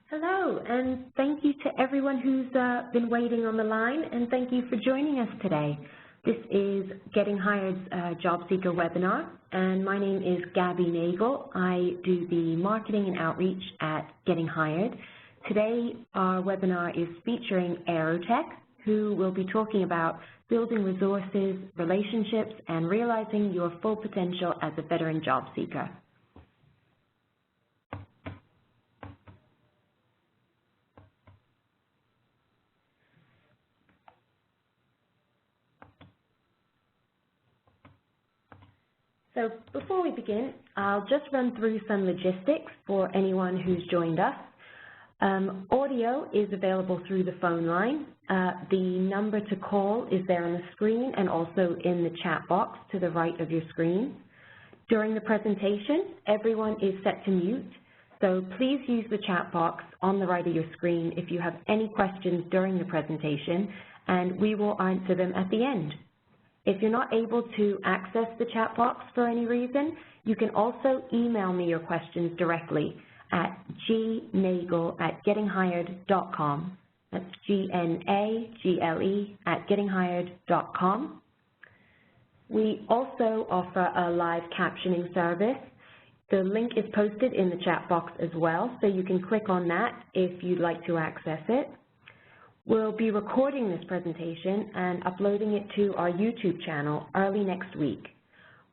Hello, and thank you to everyone who's been waiting on the line, and thank you for joining us today. This is Getting Hired's Job Seeker webinar, and my name is Gabby Nagel. I do the marketing and outreach at Getting Hired. Today, our webinar is featuring Aerotech, who will be talking about building resources, relationships, and realizing your full potential as a veteran job seeker. So before we begin, I'll just run through some logistics for anyone who's joined us. Audio is available through the phone line. The number to call is there on the screen and also in the chat box to the right of your screen. During the presentation, everyone is set to mute, so please use the chat box on the right of your screen if you have any questions during the presentation, and we will answer them at the end. If you're not able to access the chat box for any reason, you can also email me your questions directly at gnagel@gettinghired.com. That's G-N-A-G-L-E @gettinghired.com. We also offer a live captioning service. The link is posted in the chat box as well, so you can click on that if you'd like to access it. We'll be recording this presentation and uploading it to our YouTube channel early next week.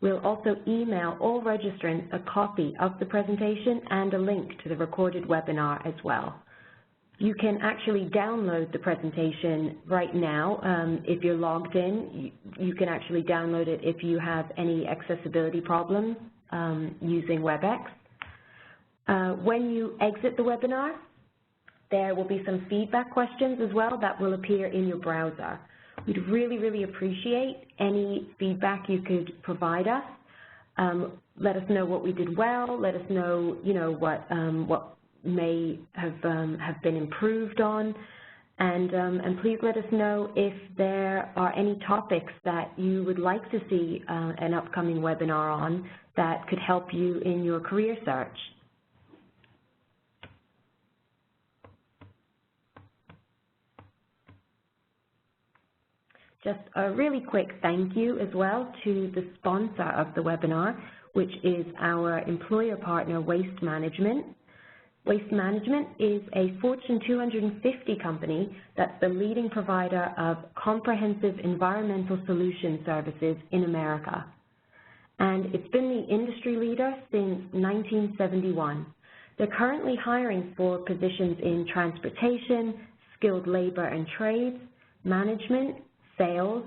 We'll also email all registrants a copy of the presentation and a link to the recorded webinar as well. You can actually download the presentation right now. If you're logged in, you can actually download it if you have any accessibility problems using WebEx. When you exit the webinar, there will be some feedback questions as well that will appear in your browser. We'd really appreciate any feedback you could provide us. Let us know what we did well. Let us know, what may have been improved on, and please let us know if there are any topics that you would like to see an upcoming webinar on that could help you in your career search. Just a really quick thank you as well to the sponsor of the webinar, which is our employer partner, Waste Management. Waste Management is a Fortune 250 company that's the leading provider of comprehensive environmental solution services in America. And it's been the industry leader since 1971. They're currently hiring for positions in transportation, skilled labor and trades, management, sales,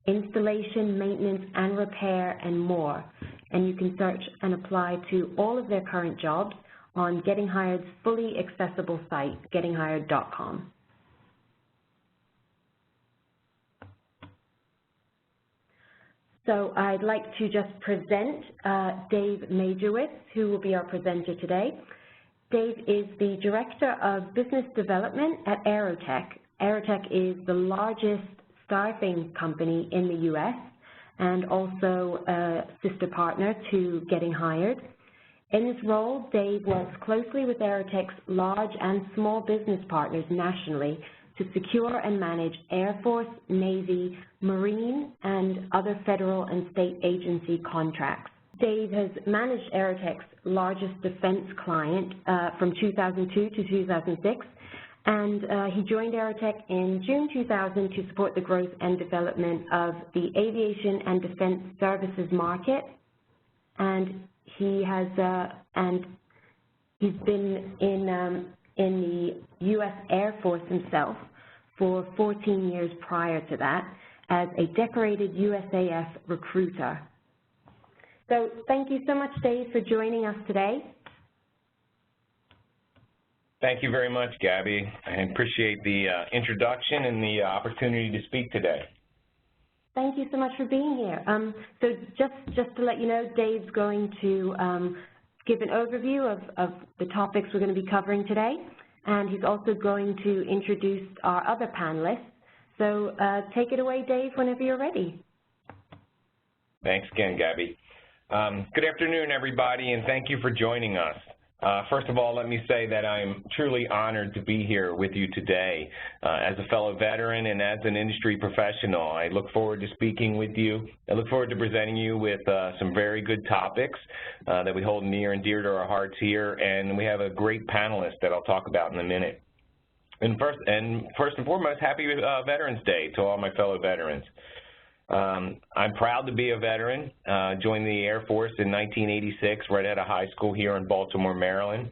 installation, maintenance, and repair, and more. And you can search and apply to all of their current jobs on Getting Hired's fully accessible site, gettinghired.com. So I'd like to just present Dave Majorwitz, who will be our presenter today. Dave is the Director of Business Development at Aerotech. Aerotech is the largest staffing company in the U.S. and also a sister partner to Getting Hired. In this role, Dave works closely with Aerotech's large and small business partners nationally to secure and manage Air Force, Navy, Marine, and other federal and state agency contracts. Dave has managed Aerotech's largest defense client from 2002 to 2006, and he joined Aerotech in June 2000 to support the growth and development of the aviation and defense services market. And he's been in the U.S. Air Force himself for 14 years prior to that as a decorated USAF recruiter. So thank you so much, Dave, for joining us today. Thank you very much, Gabby. I appreciate the introduction and the opportunity to speak today. Thank you so much for being here. So just to let you know, Dave's going to give an overview of the topics we're going to be covering today, and he's also going to introduce our other panelists. So take it away, Dave, whenever you're ready. Thanks again, Gabby. Good afternoon, everybody, and thank you for joining us. First of all, let me say that I'm truly honored to be here with you today as a fellow veteran and as an industry professional. I look forward to speaking with you. I look forward to presenting you with some very good topics that we hold near and dear to our hearts here, and we have a great panelist that I'll talk about in a minute. And first and foremost, happy Veterans Day to all my fellow veterans. I'm proud to be a veteran. Joined the Air Force in 1986 right out of high school here in Baltimore, Maryland.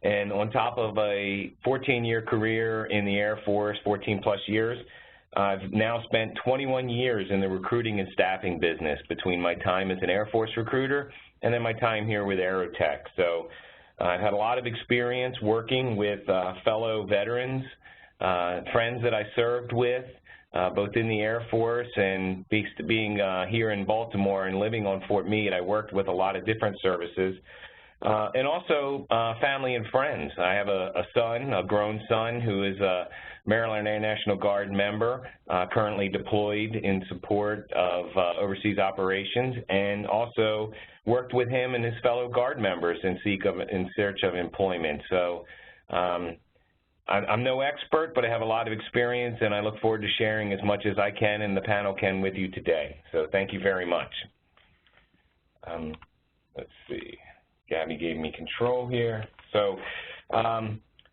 And on top of a 14-year career in the Air Force, 14-plus years, I've now spent 21 years in the recruiting and staffing business between my time as an Air Force recruiter and then my time here with Aerotech. So I've had a lot of experience working with fellow veterans, friends that I served with, both in the Air Force and being here in Baltimore and living on Fort Meade. I worked with a lot of different services, and also family and friends. I have a son, a grown son, who is a Maryland Air National Guard member, currently deployed in support of overseas operations, and also worked with him and his fellow Guard members in search of employment. So I'm no expert, but I have a lot of experience, and I look forward to sharing as much as I can and the panel can with you today. So thank you very much. Let's see. Gabby gave me control here. So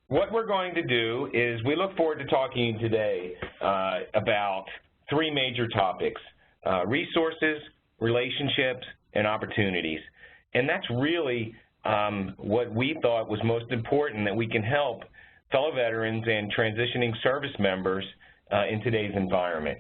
what we're going to do is we look forward to talking today about three major topics: resources, relationships, and opportunities. And that's really what we thought was most important, that we can help fellow veterans and transitioning service members in today's environment.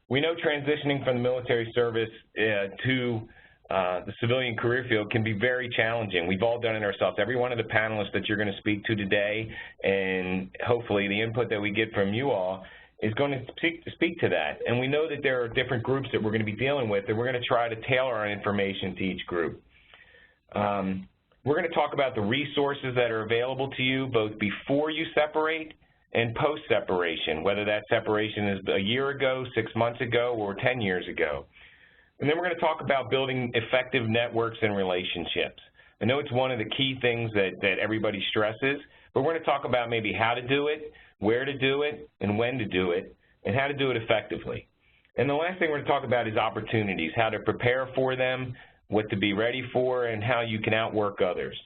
We know transitioning from the military service to the civilian career field can be very challenging. We've all done it ourselves. Every one of the panelists that you're going to speak to today, and hopefully the input that we get from you all, is going to speak to that. And we know that there are different groups that we're going to be dealing with, and we're going to try to tailor our information to each group. We're going to talk about the resources that are available to you both before you separate and post-separation, whether that separation is a year ago, 6 months ago, or 10 years ago. And then we're going to talk about building effective networks and relationships. I know it's one of the key things that everybody stresses, but we're going to talk about maybe how to do it, where to do it, and when to do it, and how to do it effectively. And the last thing we're going to talk about is opportunities, how to prepare for them, what to be ready for, and how you can outwork others.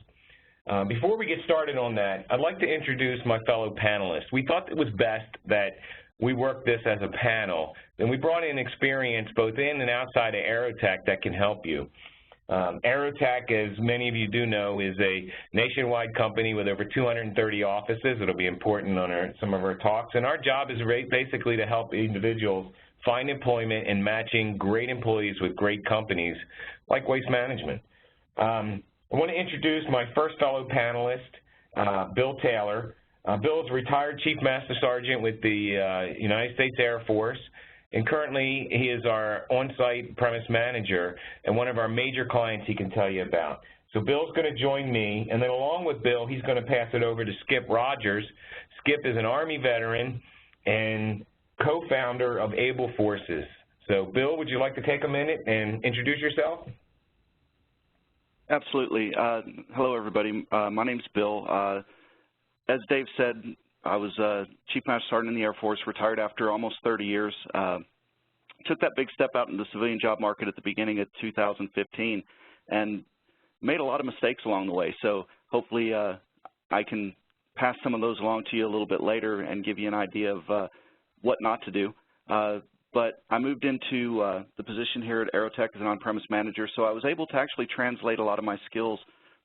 Before we get started on that, I'd like to introduce my fellow panelists. We thought it was best that we work this as a panel, and we brought in experience both in and outside of Aerotech that can help you. Aerotech, as many of you do know, is a nationwide company with over 230 offices. It'll be important on some of our talks, and our job is basically to help individuals find employment and matching great employees with great companies like Waste Management. I want to introduce my first fellow panelist, Bill Taylor. Bill is a retired Chief Master Sergeant with the United States Air Force, and currently he is our on-site premise manager and one of our major clients he can tell you about. So Bill's going to join me, and then along with Bill, he's going to pass it over to Skip Rogers. Skip is an Army veteran and co-founder of Able Forces. So Bill, would you like to take a minute and introduce yourself? Absolutely. Hello, everybody. My name's Bill. As Dave said, I was Chief Master Sergeant in the Air Force, retired after almost 30 years. Took that big step out in the civilian job market at the beginning of 2015 and made a lot of mistakes along the way. So hopefully I can pass some of those along to you a little bit later and give you an idea of what not to do. But I moved into the position here at Aerotech as an on-premise manager, so I was able to actually translate a lot of my skills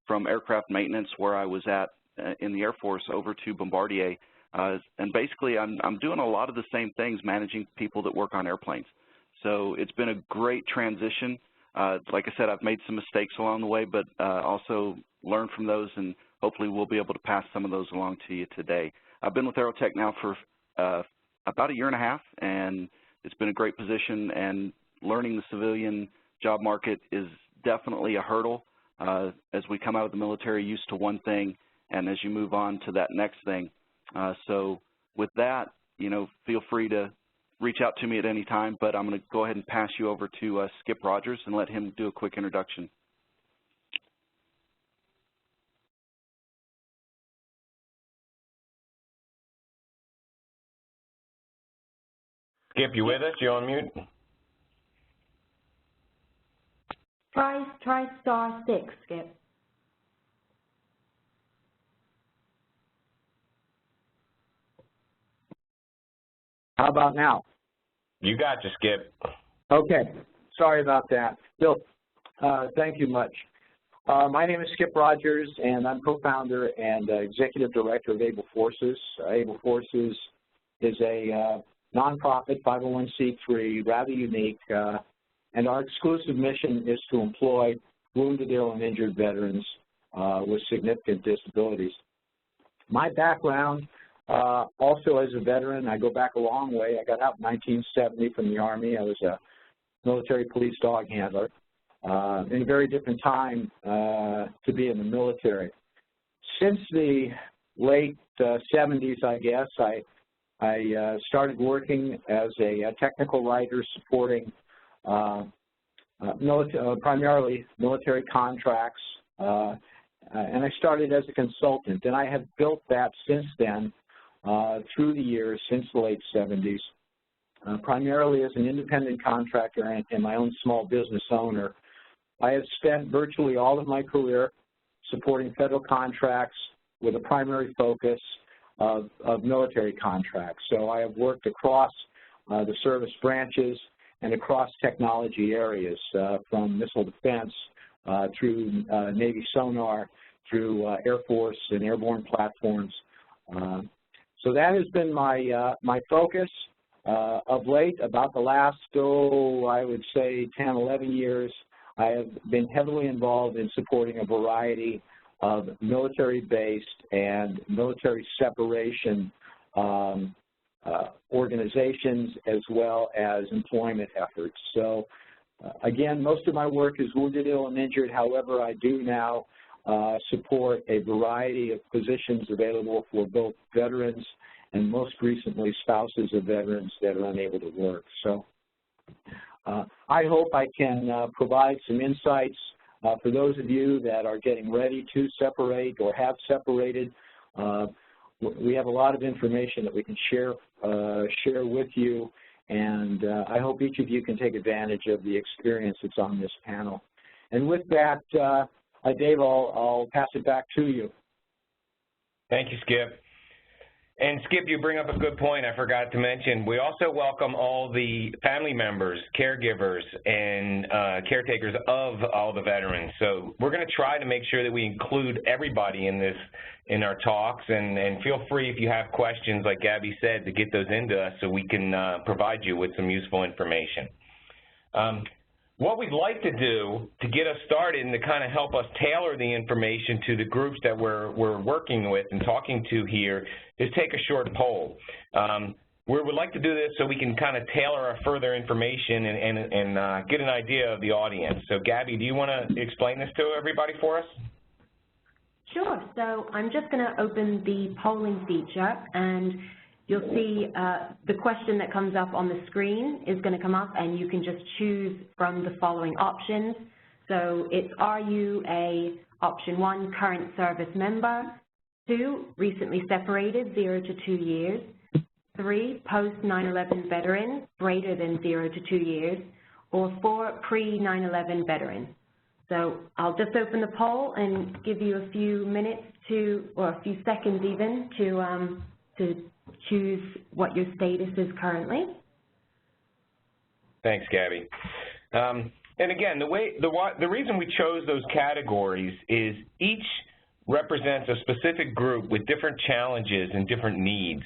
from aircraft maintenance, where I was at in the Air Force, over to Bombardier. And basically, I'm doing a lot of the same things, managing people that work on airplanes. So it's been a great transition. Like I said, I've made some mistakes along the way, but also learned from those, and hopefully we'll be able to pass some of those along to you today. I've been with Aerotech now for about a year and a half, and it's been a great position, and learning the civilian job market is definitely a hurdle as we come out of the military used to one thing, and as you move on to that next thing. So with that, feel free to reach out to me at any time, but I'm going to go ahead and pass you over to Skip Rogers and let him do a quick introduction. Skip, you with us? You on mute? Try *6, Skip. How about now? You got you, Skip. Okay. Sorry about that. Bill, thank you much. My name is Skip Rogers, and I'm co-founder and executive director of Able Forces. Able Forces is a nonprofit 501c3, rather unique, and our exclusive mission is to employ wounded, ill, and injured veterans with significant disabilities. My background, also as a veteran, I go back a long way. I got out in 1970 from the Army. I was a military police dog handler. In a very different time to be in the military. Since the late 70s, I guess, I started working as a technical writer supporting primarily military contracts, and I started as a consultant, and I have built that since then through the years, since the late 70s, primarily as an independent contractor and my own small business owner. I have spent virtually all of my career supporting federal contracts with a primary focus of military contracts. So I have worked across the service branches and across technology areas, from missile defense through Navy sonar, through Air Force and airborne platforms. So that has been my focus. Of late, about the last, I would say 10, 11 years, I have been heavily involved in supporting a variety of military-based and military separation organizations as well as employment efforts. So, again, most of my work is wounded, ill, and injured. However, I do now support a variety of positions available for both veterans and most recently spouses of veterans that are unable to work. So I hope I can provide some insights for those of you that are getting ready to separate or have separated. We have a lot of information that we can share with you, and I hope each of you can take advantage of the experience that's on this panel. And with that, Dave, I'll pass it back to you. Thank you, Skip. And Skip, you bring up a good point I forgot to mention. We also welcome all the family members, caregivers, and caretakers of all the veterans. So we're going to try to make sure that we include everybody in our talks, and feel free if you have questions, like Gabby said, to get those into us so we can provide you with some useful information. What we'd like to do to get us started and to kind of help us tailor the information to the groups that we're working with and talking to here is take a short poll. We would like to do this so we can kind of tailor our further information and get an idea of the audience. So, Gabby, do you want to explain this to everybody for us? Sure. So I'm just going to open the polling feature, and you'll see the question that comes up on the screen is going to come up, and you can just choose from the following options. So it's, are you a, option 1, current service member, 2, recently separated, 0 to 2 years, 3, post-9/11 veteran, greater than 0 to 2 years, or 4, pre-9/11 veteran. So I'll just open the poll and give you a few minutes to, or a few seconds even, to choose what your status is currently. Thanks, Gabby. And again, the reason we chose those categories is each represents a specific group with different challenges and different needs.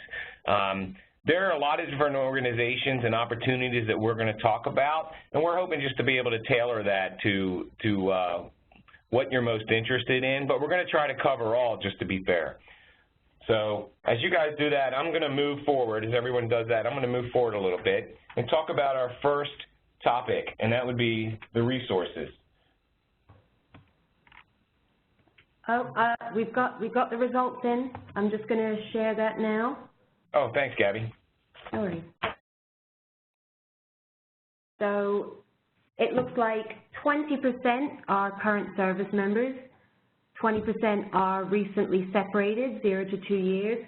There are a lot of different organizations and opportunities that we're going to talk about, and we're hoping just to be able to tailor that to what you're most interested in, but we're going to try to cover all just to be fair. So as you guys do that, I'm going to move forward. As everyone does that, I'm going to move forward a little bit and talk about our first topic, and that would be the resources. Oh, we've got the results in. I'm just going to share that now. Oh, thanks, Gabby. No worries. So it looks like 20% are current service members, 20% are recently separated, 0 to 2 years,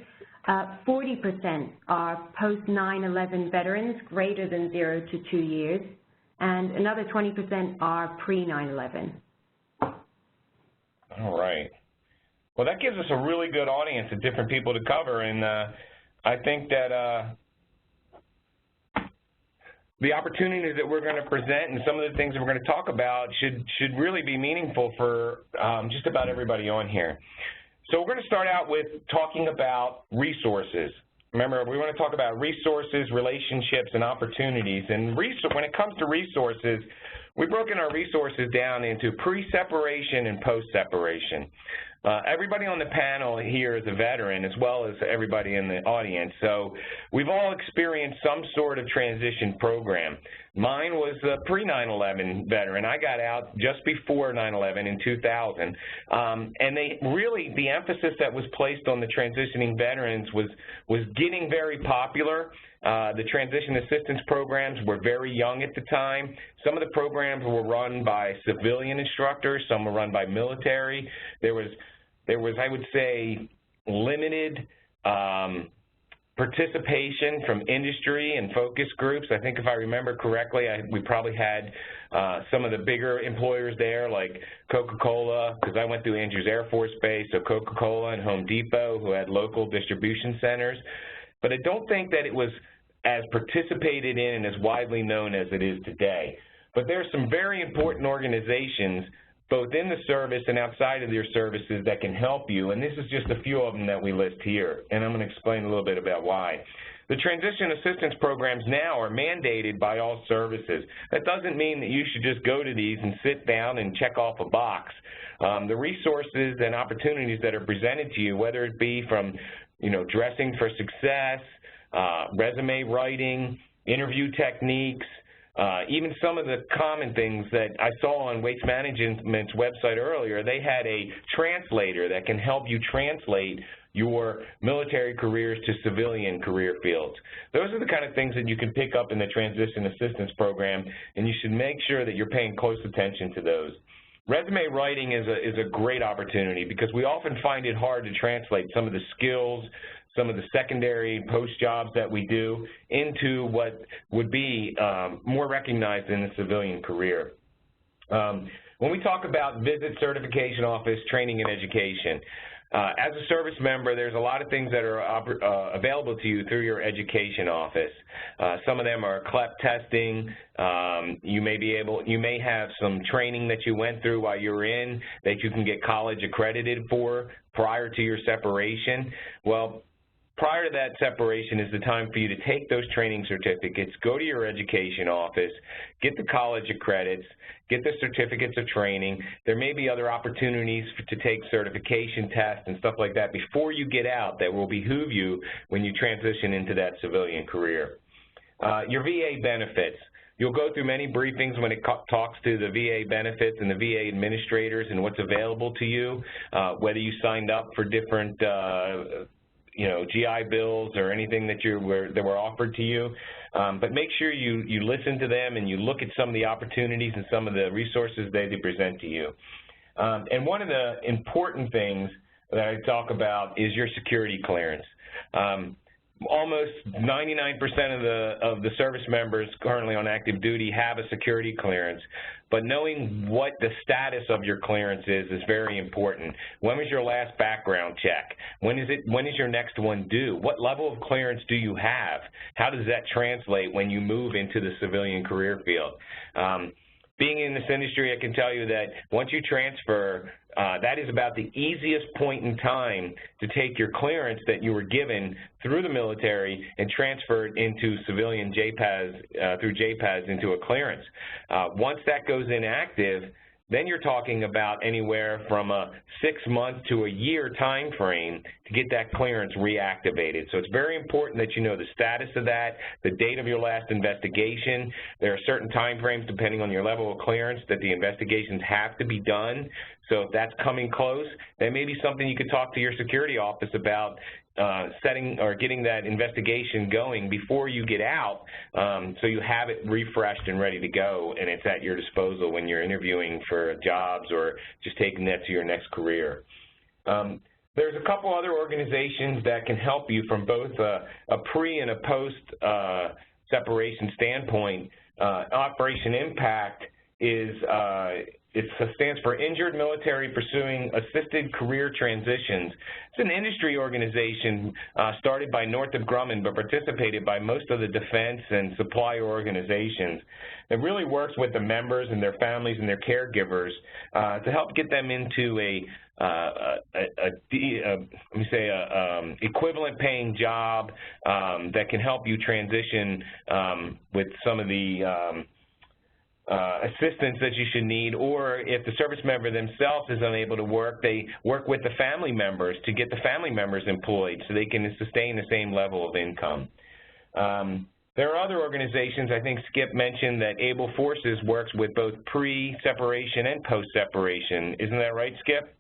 40% are post-9/11 veterans greater than 0 to 2 years, and another 20% are pre-9/11. All right. Well, that gives us a really good audience of different people to cover, and I think that the opportunities that we're going to present and some of the things that we're going to talk about should really be meaningful for just about everybody on here. So we're going to start out with talking about resources. Remember, we want to talk about resources, relationships, and opportunities. And when it comes to resources, we've broken our resources down into pre-separation and post-separation. Everybody on the panel here is a veteran, as well as everybody in the audience. So we've all experienced some sort of transition program. Mine was a pre-9/11 veteran. I got out just before 9/11 in 2000. And the emphasis that was placed on the transitioning veterans was getting very popular. The transition assistance programs were very young at the time. Some of the programs were run by civilian instructors. Some were run by military. There was, I would say, limited participation from industry and focus groups. I think if I remember correctly, we probably had some of the bigger employers there, like Coca-Cola, because I went through Andrews Air Force Base, so Coca-Cola and Home Depot, who had local distribution centers. But I don't think that it was as participated in and as widely known as it is today. But there are some very important organizations, both in the service and outside of your services, that can help you, and this is just a few of them that we list here, and I'm going to explain a little bit about why. The transition assistance programs now are mandated by all services. That doesn't mean that you should just go to these and sit down and check off a box. The resources and opportunities that are presented to you, whether it be from, dressing for success, resume writing, interview techniques, even some of the common things that I saw on Waste Management's website earlier, they had a translator that can help you translate your military careers to civilian career fields. Those are the kind of things that you can pick up in the Transition Assistance Program, and you should make sure that you're paying close attention to those. Resume writing is a great opportunity because we often find it hard to translate some of the skills, some of the secondary post jobs that we do into what would be more recognized in the civilian career. When we talk about visit, certification office, training, and education, as a service member, there's a lot of things that are available to you through your education office. Some of them are CLEP testing. You may have some training that you went through while you were in that you can get college accredited for prior to your separation. Well, prior to that separation is the time for you to take those training certificates, go to your education office, get the college credits, get the certificates of training. There may be other opportunities to take certification tests and stuff like that before you get out that will behoove you when you transition into that civilian career. Your VA benefits. You'll go through many briefings when it talks to the VA benefits and the VA administrators and what's available to you, whether you signed up for different GI bills or anything that were offered to you. But make sure you listen to them and you look at some of the opportunities and some of the resources they present to you. And one of the important things that I talk about is your security clearance. Almost 99% of the service members currently on active duty have a security clearance, but knowing what the status of your clearance is very important. When was your last background check? When is your next one due? What level of clearance do you have? How does that translate when you move into the civilian career field? Being in this industry, I can tell you that once you transfer, that is about the easiest point in time to take your clearance that you were given through the military and transfer it into civilian JPAS, through JPAS into a clearance. Once that goes inactive, then you're talking about anywhere from a 6-month to a year time frame to get that clearance reactivated. So it's very important that you know the status of that, the date of your last investigation. There are certain time frames, depending on your level of clearance, that the investigations have to be done. So if that's coming close, that may be something you could talk to your security office about, setting or getting that investigation going before you get out, so you have it refreshed and ready to go, and it's at your disposal when you're interviewing for jobs or just taking that to your next career. there's a couple other organizations that can help you from both a pre and a post separation standpoint. Operation Impact it stands for Injured Military Pursuing Assisted Career Transitions. It's an industry organization started by Northrop Grumman but participated by most of the defense and supply organizations. It really works with the members and their families and their caregivers to help get them into equivalent paying job that can help you transition with some of the assistance that you should need, or if the service member themselves is unable to work, they work with the family members to get the family members employed so they can sustain the same level of income. There are other organizations. I think Skip mentioned that Able Forces works with both pre-separation and post-separation. Isn't that right, Skip?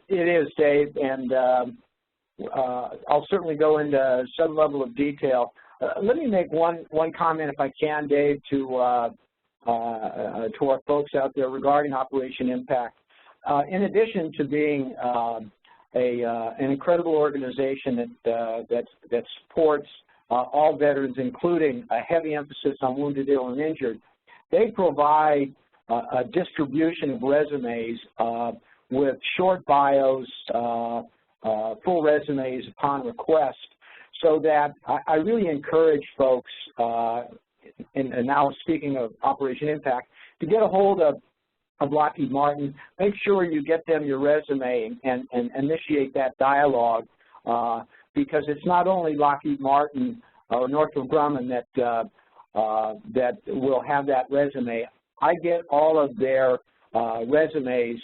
It is, Dave, and I'll certainly go into some level of detail. Let me make one comment, if I can, Dave, to our folks out there regarding Operation Impact. In addition to being an incredible organization that supports all veterans, including a heavy emphasis on wounded, ill, and injured, they provide a distribution of resumes with short bios, full resumes upon request, so that I really encourage folks, and now speaking of Operation Impact, to get a hold of Lockheed Martin. Make sure you get them your resume and initiate that dialogue, because it's not only Lockheed Martin or Northrop Grumman that will have that resume. I get all of their resumes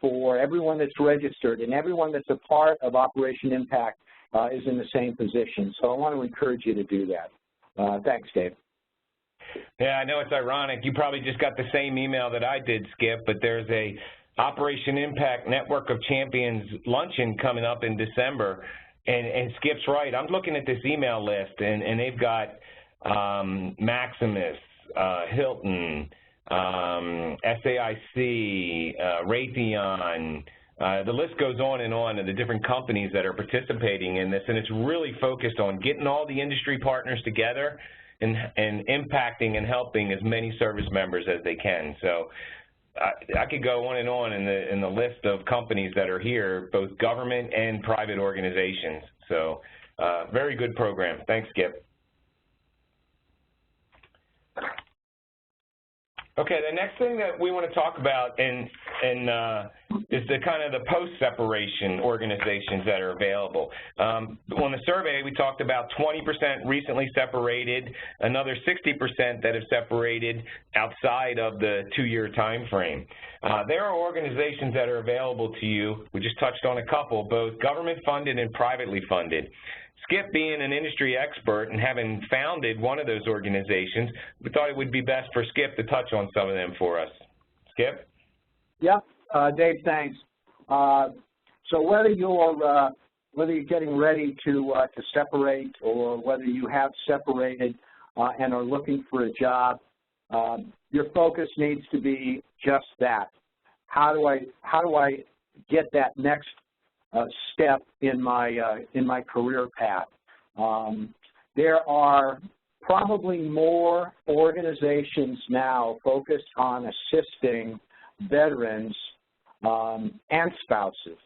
for everyone that's registered, and everyone that's a part of Operation Impact is in the same position. So I want to encourage you to do that. Thanks, Dave. Yeah, I know it's ironic. You probably just got the same email that I did, Skip, but there's a Operation Impact Network of Champions luncheon coming up in December, and Skip's right. I'm looking at this email list, and they've got Maximus, Hilton, SAIC, Raytheon. The list goes on of the different companies that are participating in this, and it's really focused on getting all the industry partners together and impacting and helping as many service members as they can. So I could go on in the list of companies that are here, both government and private organizations. So very good program. Thanks, Skip. Okay, the next thing that we want to talk about is the kind of the post-separation organizations that are available. On the survey, we talked about 20% recently separated, another 60% that have separated outside of the 2-year time frame. There are organizations that are available to you. We just touched on a couple, both government-funded and privately funded. Skip, being an industry expert and having founded one of those organizations, we thought it would be best for Skip to touch on some of them for us. Skip? Yeah, Dave, thanks. So whether you're getting ready to separate, or whether you have separated and are looking for a job, your focus needs to be just that. How do I get that next step in my career path? There are probably more organizations now focused on assisting veterans and spouses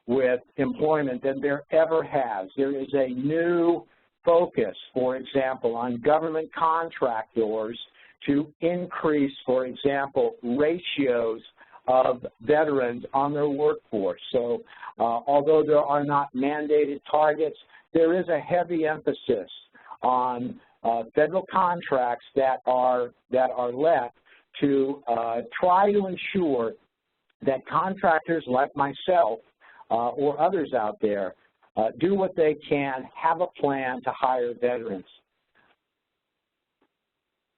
with employment than there ever has. There is a new focus, for example, on government contractors to increase, for example, ratios of veterans on their workforce. So although there are not mandated targets, there is a heavy emphasis on federal contracts that are let to try to ensure that contractors like myself or others out there do what they can, have a plan to hire veterans.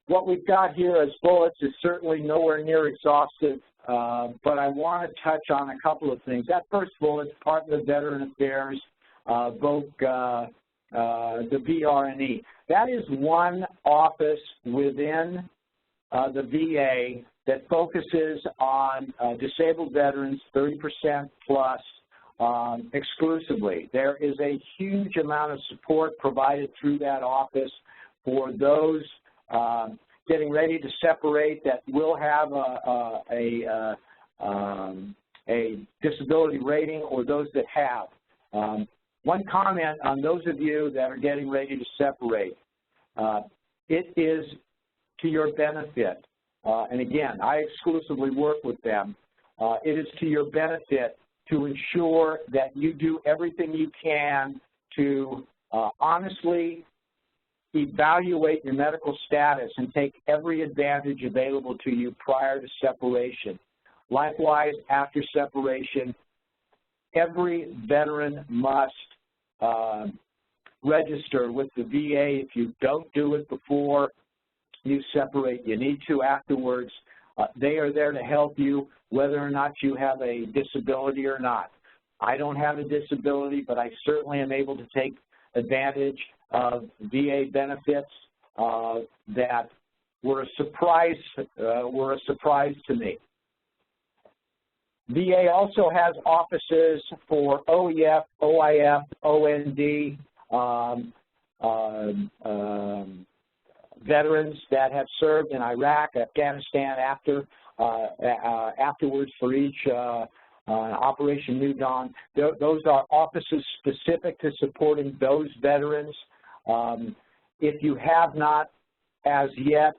What we've got here as bullets is certainly nowhere near exhaustive, but I want to touch on a couple of things. That first bullet, Department of Veteran Affairs, the VRNE. That is one office within the VA that focuses on disabled veterans, 30% plus, exclusively. There is a huge amount of support provided through that office for those getting ready to separate that will have a disability rating, or those that have. One comment on those of you that are getting ready to separate. It is to your benefit. And again, I exclusively work with them. It is to your benefit to ensure that you do everything you can to honestly evaluate your medical status and take every advantage available to you prior to separation. Likewise, after separation, every veteran must register with the VA. If you don't do it before you separate, you need to afterwards. They are there to help you whether or not you have a disability or not. I don't have a disability, but I certainly am able to take advantage of VA benefits that were a surprise to me. VA also has offices for OEF, OIF, OND, veterans that have served in Iraq, Afghanistan afterwards for each Operation New Dawn. Those are offices specific to supporting those veterans. If you have not as yet,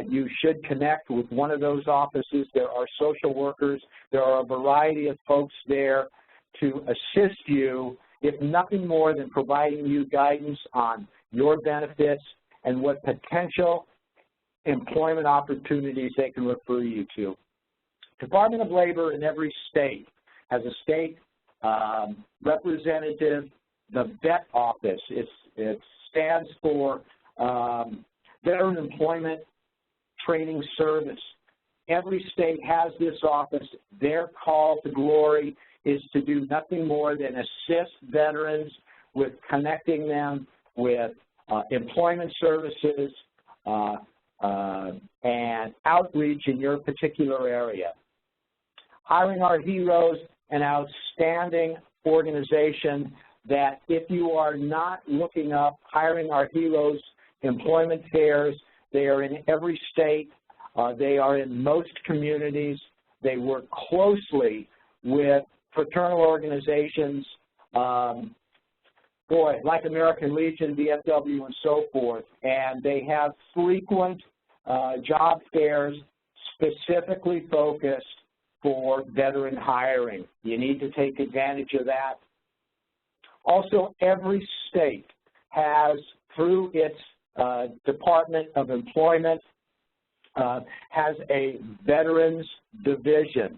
you should connect with one of those offices. There are social workers. There are a variety of folks there to assist you, if nothing more than providing you guidance on your benefits and what potential employment opportunities they can refer you to. Department of Labor in every state has a state representative, the VET office. It stands for Veteran Employment Training Service. Every state has this office. Their call to glory is to do nothing more than assist veterans with connecting them with employment services and outreach in your particular area. Hiring Our Heroes, an outstanding organization that if you are not looking up Hiring Our Heroes employment fairs, they are in every state. They are in most communities. They work closely with fraternal organizations, like American Legion, VFW, and so forth. And they have frequent job fairs specifically focused for veteran hiring. You need to take advantage of that. Also, every state has, through its Department of Employment, has a Veterans Division.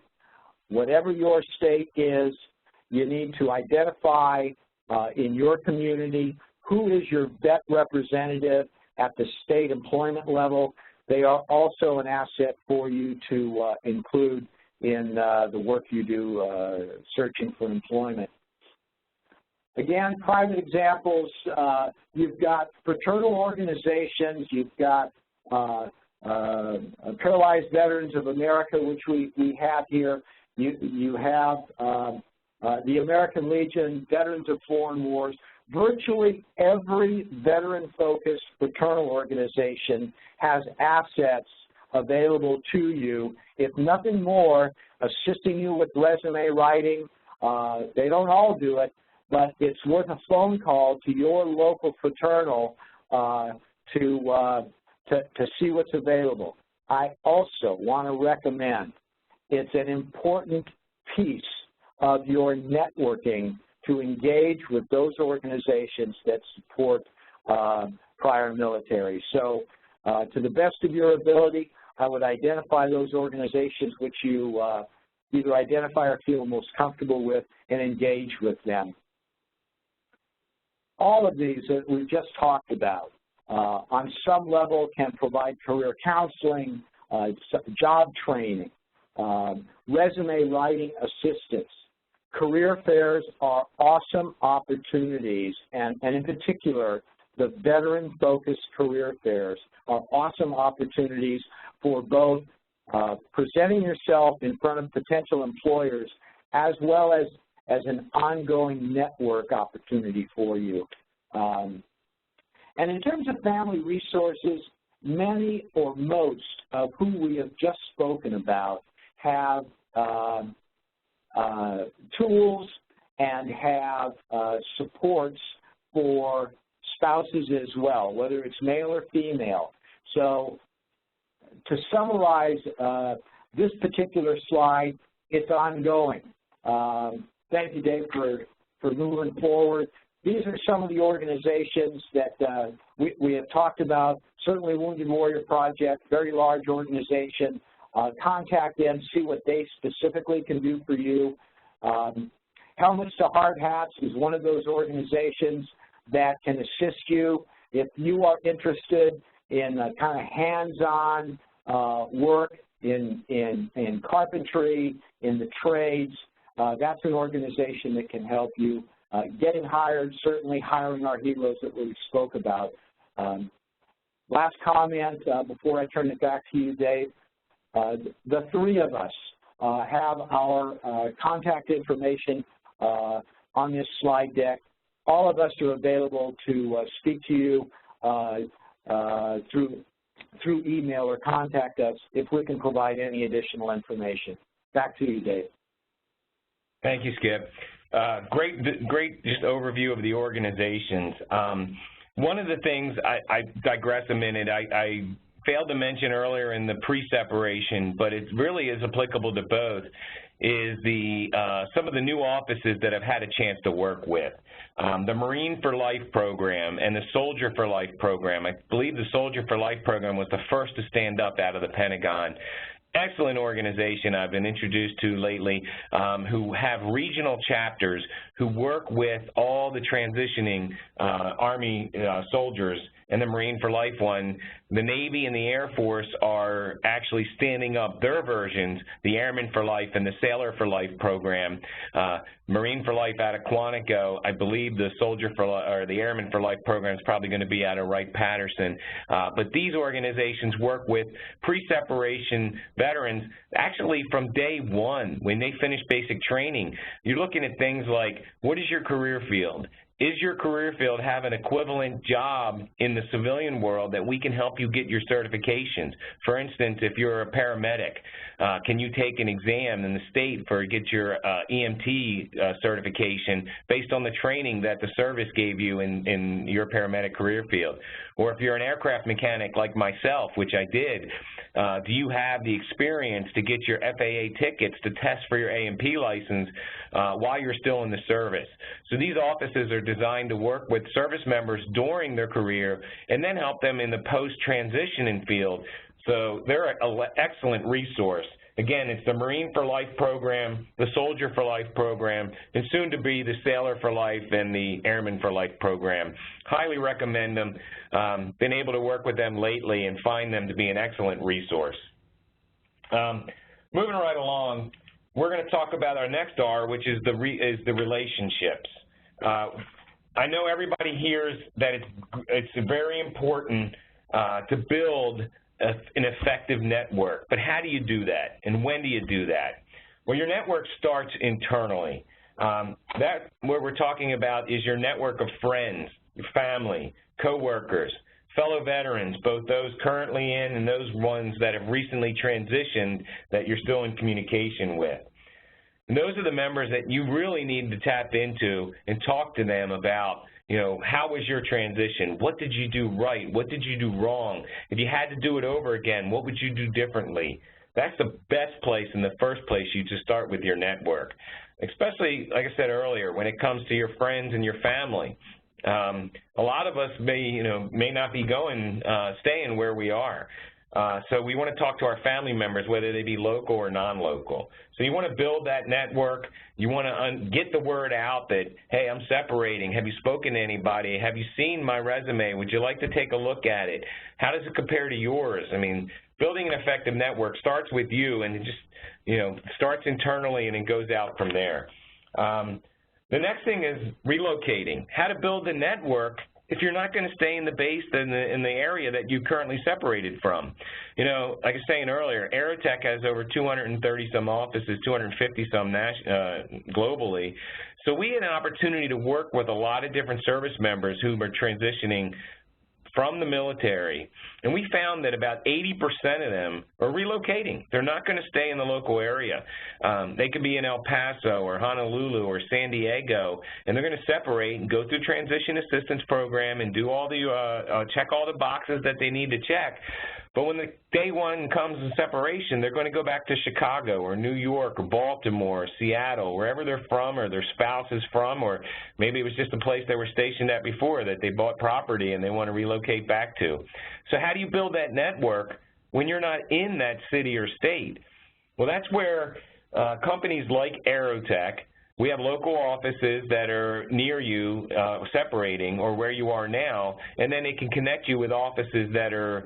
Whatever your state is, you need to identify in your community who is your vet representative at the state employment level. They are also an asset for you to include in the work you do searching for employment. Again, private examples, you've got fraternal organizations, you've got Paralyzed Veterans of America, which we have here. You have the American Legion, Veterans of Foreign Wars. Virtually every veteran-focused fraternal organization has assets available to you, if nothing more, assisting you with resume writing. They don't all do it, but it's worth a phone call to your local fraternal to see what's available. I also want to recommend, it's an important piece of your networking to engage with those organizations that support prior military. So to the best of your ability, I would identify those organizations which you either identify or feel most comfortable with and engage with them. All of these that we've just talked about on some level can provide career counseling, job training, resume writing assistance. Career fairs are awesome opportunities, and in particular, the veteran-focused career fairs are awesome opportunities for both presenting yourself in front of potential employers as well as as an ongoing network opportunity for you. And in terms of family resources, many or most of who we have just spoken about have tools and have supports for spouses as well, whether it's male or female. So to summarize this particular slide, it's ongoing. Thank you, Dave, for moving forward. These are some of the organizations that we have talked about. Certainly Wounded Warrior Project, very large organization. Contact them, see what they specifically can do for you. Helmets to Hard Hats is one of those organizations that can assist you if you are interested in kind of hands-on work in carpentry, in the trades. That's an organization that can help you. Getting hired, certainly hiring our heroes that we spoke about. Last comment before I turn it back to you, Dave. The three of us have our contact information on this slide deck. All of us are available to speak to you through email or contact us if we can provide any additional information. Back to you, Dave. Thank you, Skip. Great just overview of the organizations. One of the things, I digress a minute, I failed to mention earlier in the pre-separation, but it really is applicable to both, is some of the new offices that I've had a chance to work with. The Marine for Life program and the Soldier for Life program. I believe the Soldier for Life program was the first to stand up out of the Pentagon. Excellent organization I've been introduced to lately, who have regional chapters who work with all the transitioning Army soldiers, and the Marine for Life one. The Navy and the Air Force are actually standing up their versions, the Airman for Life and the Sailor for Life program. Marine for Life out of Quantico. I believe the Soldier for Life, or the Airman for Life program is probably going to be out of Wright-Patterson. But these organizations work with pre-separation veterans actually from day one when they finish basic training. You're looking at things like, what is your career field? Is your career field have an equivalent job in the civilian world that we can help you get your certifications? For instance, if you're a paramedic, can you take an exam in the state for get your EMT certification based on the training that the service gave you in your paramedic career field? Or if you're an aircraft mechanic like myself, which I did, do you have the experience to get your FAA tickets to test for your A&P license while you're still in the service? So these offices are designed to work with service members during their career and then help them in the post-transitioning field. So they're an excellent resource. Again, it's the Marine for Life program, the Soldier for Life program, and soon to be the Sailor for Life and the Airman for Life program. Highly recommend them. Been able to work with them lately and find them to be an excellent resource. Moving right along, we're going to talk about our next R, which is the relationships. I know everybody hears that it's very important to build an effective network, but how do you do that, and when do you do that? Well, your network starts internally. What we're talking about is your network of friends, your family, coworkers, fellow veterans, both those currently in and those ones that have recently transitioned that you're still in communication with. And those are the members that you really need to tap into and talk to them about, you know, how was your transition? What did you do right? What did you do wrong? If you had to do it over again, what would you do differently? That's the best place in the first place you to start with your network, especially, like I said earlier, when it comes to your friends and your family. A lot of us may not be staying where we are. So we want to talk to our family members, whether they be local or non-local. So you want to build that network. You want to get the word out that, hey, I'm separating. Have you spoken to anybody? Have you seen my resume? Would you like to take a look at it? How does it compare to yours? I mean, building an effective network starts with you, and it just, starts internally and it goes out from there. The next thing is relocating. How to build a network if you're not going to stay in the base in the area that you currently separated from. You know, like I was saying earlier, Aerotech has over 230 some offices, 250 some globally. So we had an opportunity to work with a lot of different service members who were transitioning from the military, and we found that about 80% of them are relocating. They're not going to stay in the local area. They could be in El Paso or Honolulu or San Diego, and they're going to separate and go through transition assistance program and do all the check all the boxes that they need to check. But when the day one comes in separation, they're going to go back to Chicago or New York or Baltimore or Seattle, wherever they're from or their spouse is from, or maybe it was just a place they were stationed at before that they bought property and they want to relocate back to. So how do you build that network when you're not in that city or state? Well, that's where companies like Aerotech, we have local offices that are near you, separating, or where you are now, and then it can connect you with offices that are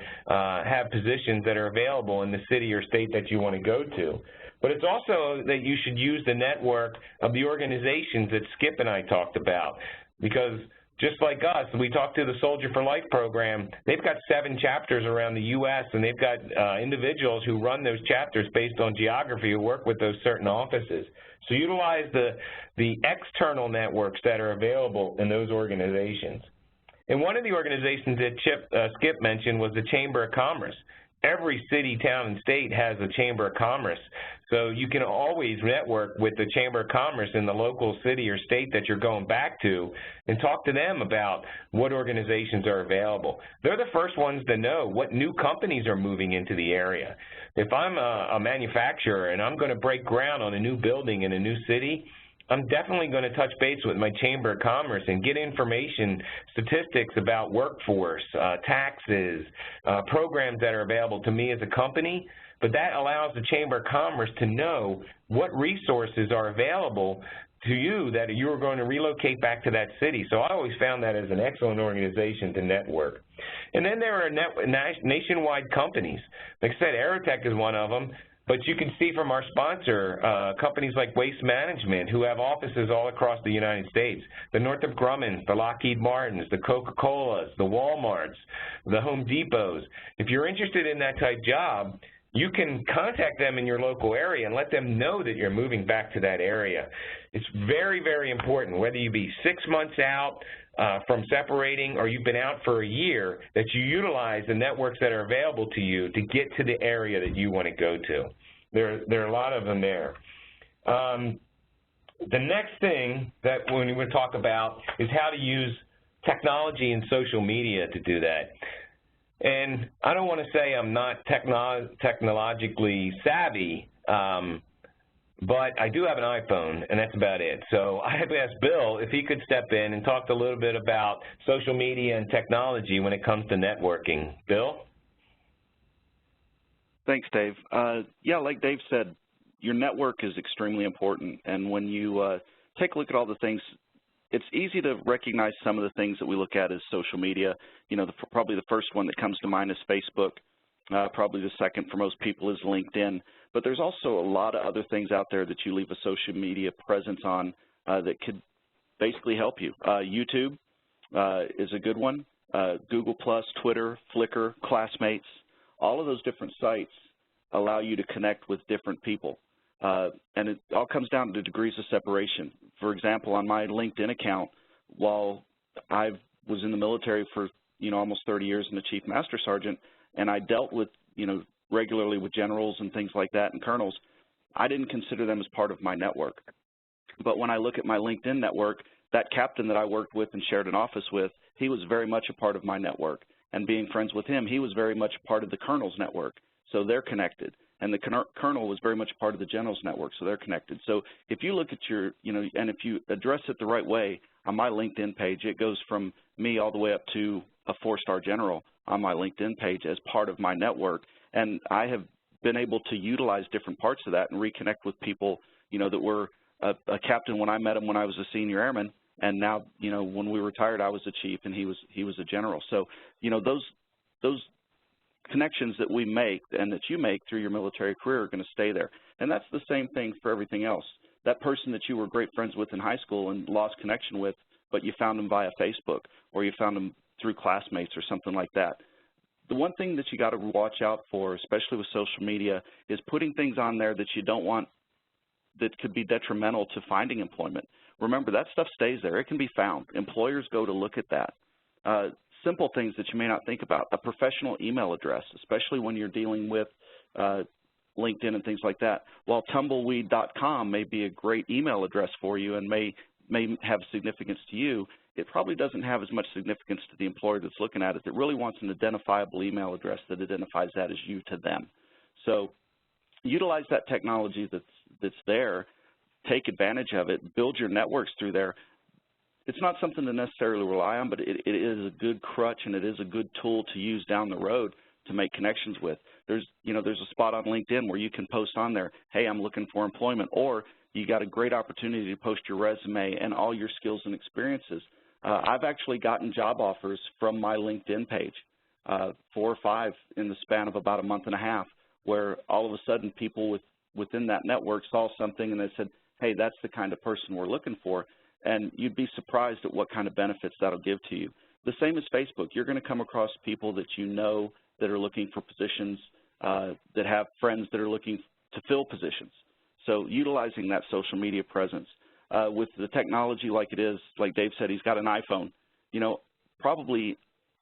have positions that are available in the city or state that you want to go to. But it's also that you should use the network of the organizations that Skip and I talked about, because just like us, we talked to the Soldier for Life program. They've got 7 chapters around the U.S., and they've got individuals who run those chapters based on geography who work with those certain offices. So utilize the external networks that are available in those organizations. And one of the organizations that Skip mentioned was the Chamber of Commerce. Every city, town, and state has a Chamber of Commerce. So you can always network with the Chamber of Commerce in the local city or state that you're going back to and talk to them about what organizations are available. They're the first ones to know what new companies are moving into the area. If I'm a manufacturer and I'm going to break ground on a new building in a new city, I'm definitely going to touch base with my Chamber of Commerce and get information, statistics about workforce, taxes, programs that are available to me as a company. But that allows the Chamber of Commerce to know what resources are available to you that you are going to relocate back to that city. So I always found that as an excellent organization to network. And then there are nationwide companies. Like I said, Aerotech is one of them. But you can see from our sponsor, companies like Waste Management, who have offices all across the United States, the Northrop Grumman's, the Lockheed Martins, the Coca-Colas, the Walmarts, the Home Depots. If you're interested in that type job, you can contact them in your local area and let them know that you're moving back to that area. It's very, very important, whether you be 6 months out from separating or you've been out for a year, that you utilize the networks that are available to you to get to the area that you want to go to. There are a lot of them there. The next thing that we want to talk about is how to use technology and social media to do that. And I don't want to say I'm not technologically savvy, but I do have an iPhone, and that's about it. So I have asked Bill if he could step in and talk a little bit about social media and technology when it comes to networking. Bill? Thanks, Dave. Yeah, like Dave said, your network is extremely important. And when you take a look at all the things, it's easy to recognize some of the things that we look at as social media. You know, probably the first one that comes to mind is Facebook. Probably the second for most people is LinkedIn. But there's also a lot of other things out there that you leave a social media presence on that could basically help you. YouTube is a good one. Google+, Twitter, Flickr, Classmates, all of those different sites allow you to connect with different people. And it all comes down to degrees of separation. For example, on my LinkedIn account, while I was in the military for, almost 30 years and a Chief Master Sergeant, and I dealt with, regularly with generals and things like that and colonels, I didn't consider them as part of my network. But when I look at my LinkedIn network, that captain that I worked with and shared an office with, he was very much a part of my network. And being friends with him, he was very much a part of the colonel's network, so they're connected. And the colonel was very much part of the general's network, so they're connected. So if you look at your, and if you address it the right way, on my LinkedIn page, it goes from me all the way up to a 4-star general on my LinkedIn page as part of my network. And I have been able to utilize different parts of that and reconnect with people, that were a captain when I met him when I was a senior airman. And now, when we retired, I was a chief and he was a general. So, those connections that we make and that you make through your military career are going to stay there. And that's the same thing for everything else. That person that you were great friends with in high school and lost connection with, but you found them via Facebook or you found them through classmates or something like that. The one thing that you got to watch out for, especially with social media, is putting things on there that you don't want that could be detrimental to finding employment. Remember, that stuff stays there. It can be found. Employers go to look at that. Simple things that you may not think about, a professional email address, especially when you're dealing with LinkedIn and things like that. While tumbleweed.com may be a great email address for you and may have significance to you, it probably doesn't have as much significance to the employer that's looking at it that really wants an identifiable email address that identifies that as you to them. So utilize that technology that's there, take advantage of it, build your networks through there. It's not something to necessarily rely on, but it is a good crutch and it is a good tool to use down the road to make connections with. There's a spot on LinkedIn where you can post on there, hey, I'm looking for employment, or you got a great opportunity to post your resume and all your skills and experiences. I've actually gotten job offers from my LinkedIn page, 4 or 5 in the span of about a month and a half, where all of a sudden people within that network saw something and they said, hey, that's the kind of person we're looking for, and you'd be surprised at what kind of benefits that'll give to you. The same as Facebook. You're going to come across people that you know that are looking for positions, that have friends that are looking to fill positions. So utilizing that social media presence. With the technology like it is, like Dave said, he's got an iPhone. Probably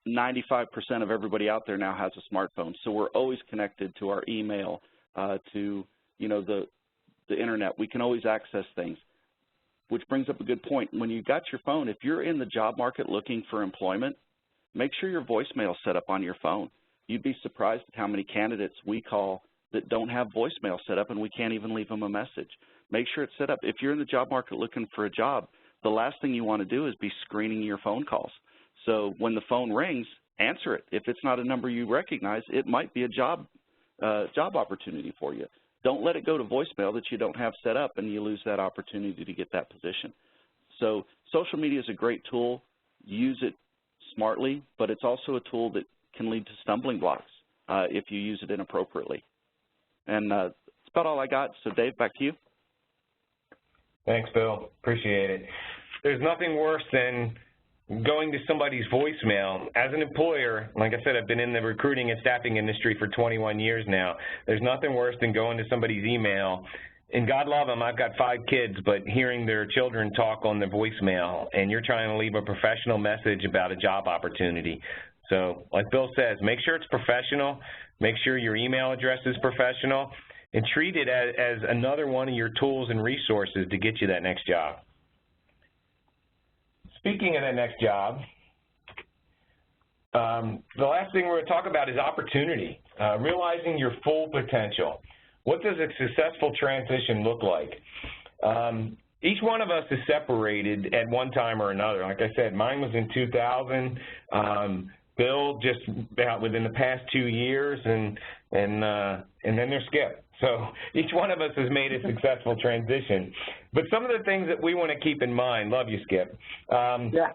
95% of everybody out there now has a smartphone. So we're always connected to our email, to the internet. We can always access things, which brings up a good point. When you've got your phone, if you're in the job market looking for employment, make sure your voicemail is set up on your phone. You'd be surprised at how many candidates we call that don't have voicemail set up and we can't even leave them a message. Make sure it's set up. If you're in the job market looking for a job, the last thing you want to do is be screening your phone calls. So when the phone rings, answer it. If it's not a number you recognize, it might be a job opportunity for you. Don't let it go to voicemail that you don't have set up and you lose that opportunity to get that position. So social media is a great tool. Use it smartly, but it's also a tool that can lead to stumbling blocks if you use it inappropriately. And that's about all I got. So Dave, back to you. Thanks, Bill. Appreciate it. There's nothing worse than going to somebody's voicemail. As an employer, like I said, I've been in the recruiting and staffing industry for 21 years now. There's nothing worse than going to somebody's email, and God love them, I've got 5 kids, but hearing their children talk on their voicemail, and you're trying to leave a professional message about a job opportunity. So like Bill says, make sure it's professional, make sure your email address is professional, and treat it as another one of your tools and resources to get you that next job. Speaking of that next job, the last thing we're going to talk about is opportunity, realizing your full potential. What does a successful transition look like? Each one of us is separated at one time or another. Like I said, mine was in 2000. Bill just about within the past 2 years, and then there's Skip. So each one of us has made a successful transition. But some of the things that we want to keep in mind, love you, Skip,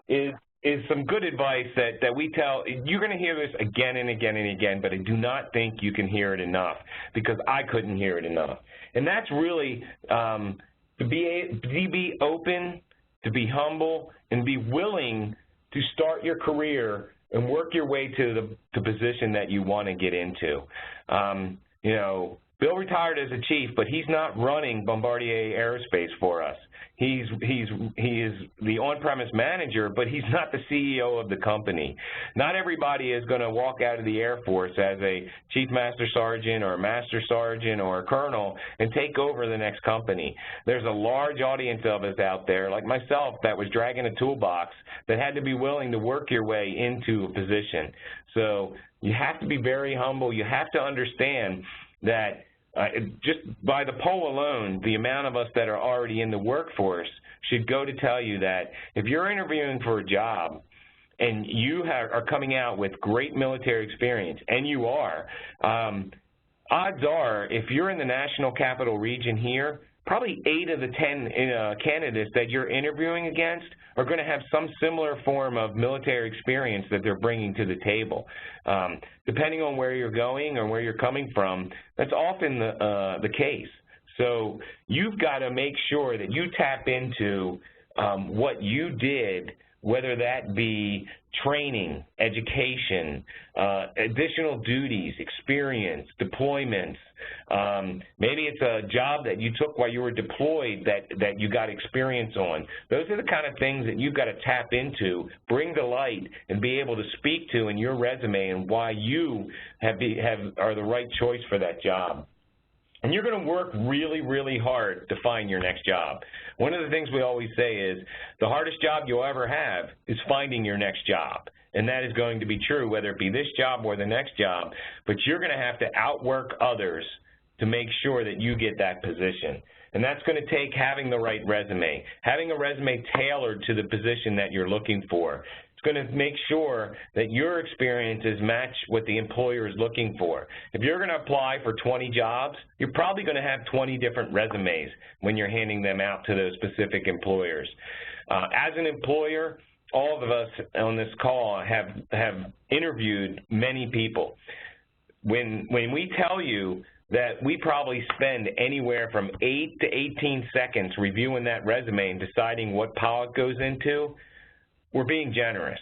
is some good advice that we tell. You're going to hear this again and again and again, but I do not think you can hear it enough, because I couldn't hear it enough. And that's really to be open, to be humble, and be willing to start your career and work your way to the position that you want to get into. You know, Bill retired as a chief, but he's not running Bombardier Aerospace for us. He is the on-premise manager, but he's not the CEO of the company. Not everybody is going to walk out of the Air Force as a chief master sergeant or a master sergeant or a colonel and take over the next company. There's a large audience of us out there, like myself, that was dragging a toolbox that had to be willing to work your way into a position. So you have to be very humble. You have to understand that just by the poll alone, the amount of us that are already in the workforce should go to tell you that if you're interviewing for a job and you are coming out with great military experience, and you are, odds are if you're in the National Capital Region here, probably 8 of the 10 candidates that you're interviewing against are going to have some similar form of military experience that they're bringing to the table. Depending on where you're going or where you're coming from, that's often the case. So you've got to make sure that you tap into what you did whether that be training, education, additional duties, experience, deployments. Maybe it's a job that you took while you were deployed that you got experience on. Those are the kind of things that you've got to tap into, bring to light, and be able to speak to in your resume and why you are the right choice for that job. And you're going to work really, really hard to find your next job. One of the things we always say is the hardest job you'll ever have is finding your next job. And that is going to be true whether it be this job or the next job. But you're going to have to outwork others to make sure that you get that position. And that's going to take having the right resume, having a resume tailored to the position that you're looking for. It's going to make sure that your experiences match what the employer is looking for. If you're going to apply for 20 jobs, you're probably going to have 20 different resumes when you're handing them out to those specific employers. As an employer, all of us on this call have interviewed many people. When we tell you that we probably spend anywhere from 8 to 18 seconds reviewing that resume and deciding what pile it goes into, we're being generous.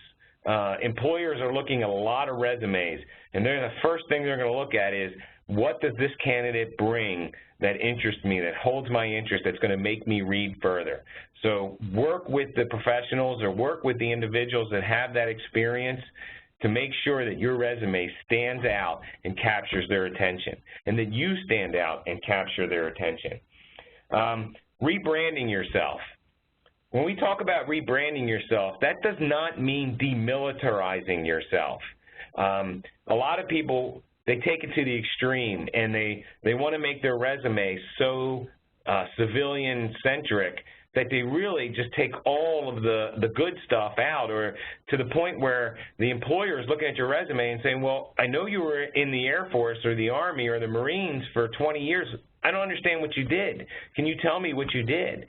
Employers are looking at a lot of resumes, and the first thing they're going to look at is, what does this candidate bring that interests me, that holds my interest, that's going to make me read further? So work with the professionals or work with the individuals that have that experience to make sure that your resume stands out and captures their attention, and that you stand out and capture their attention. Rebranding yourself. When we talk about rebranding yourself, that does not mean demilitarizing yourself. A lot of people, they take it to the extreme, and they want to make their resume so civilian-centric that they really just take all of the good stuff out, or to the point where the employer is looking at your resume and saying, well, I know you were in the Air Force or the Army or the Marines for 20 years. I don't understand what you did. Can you tell me what you did?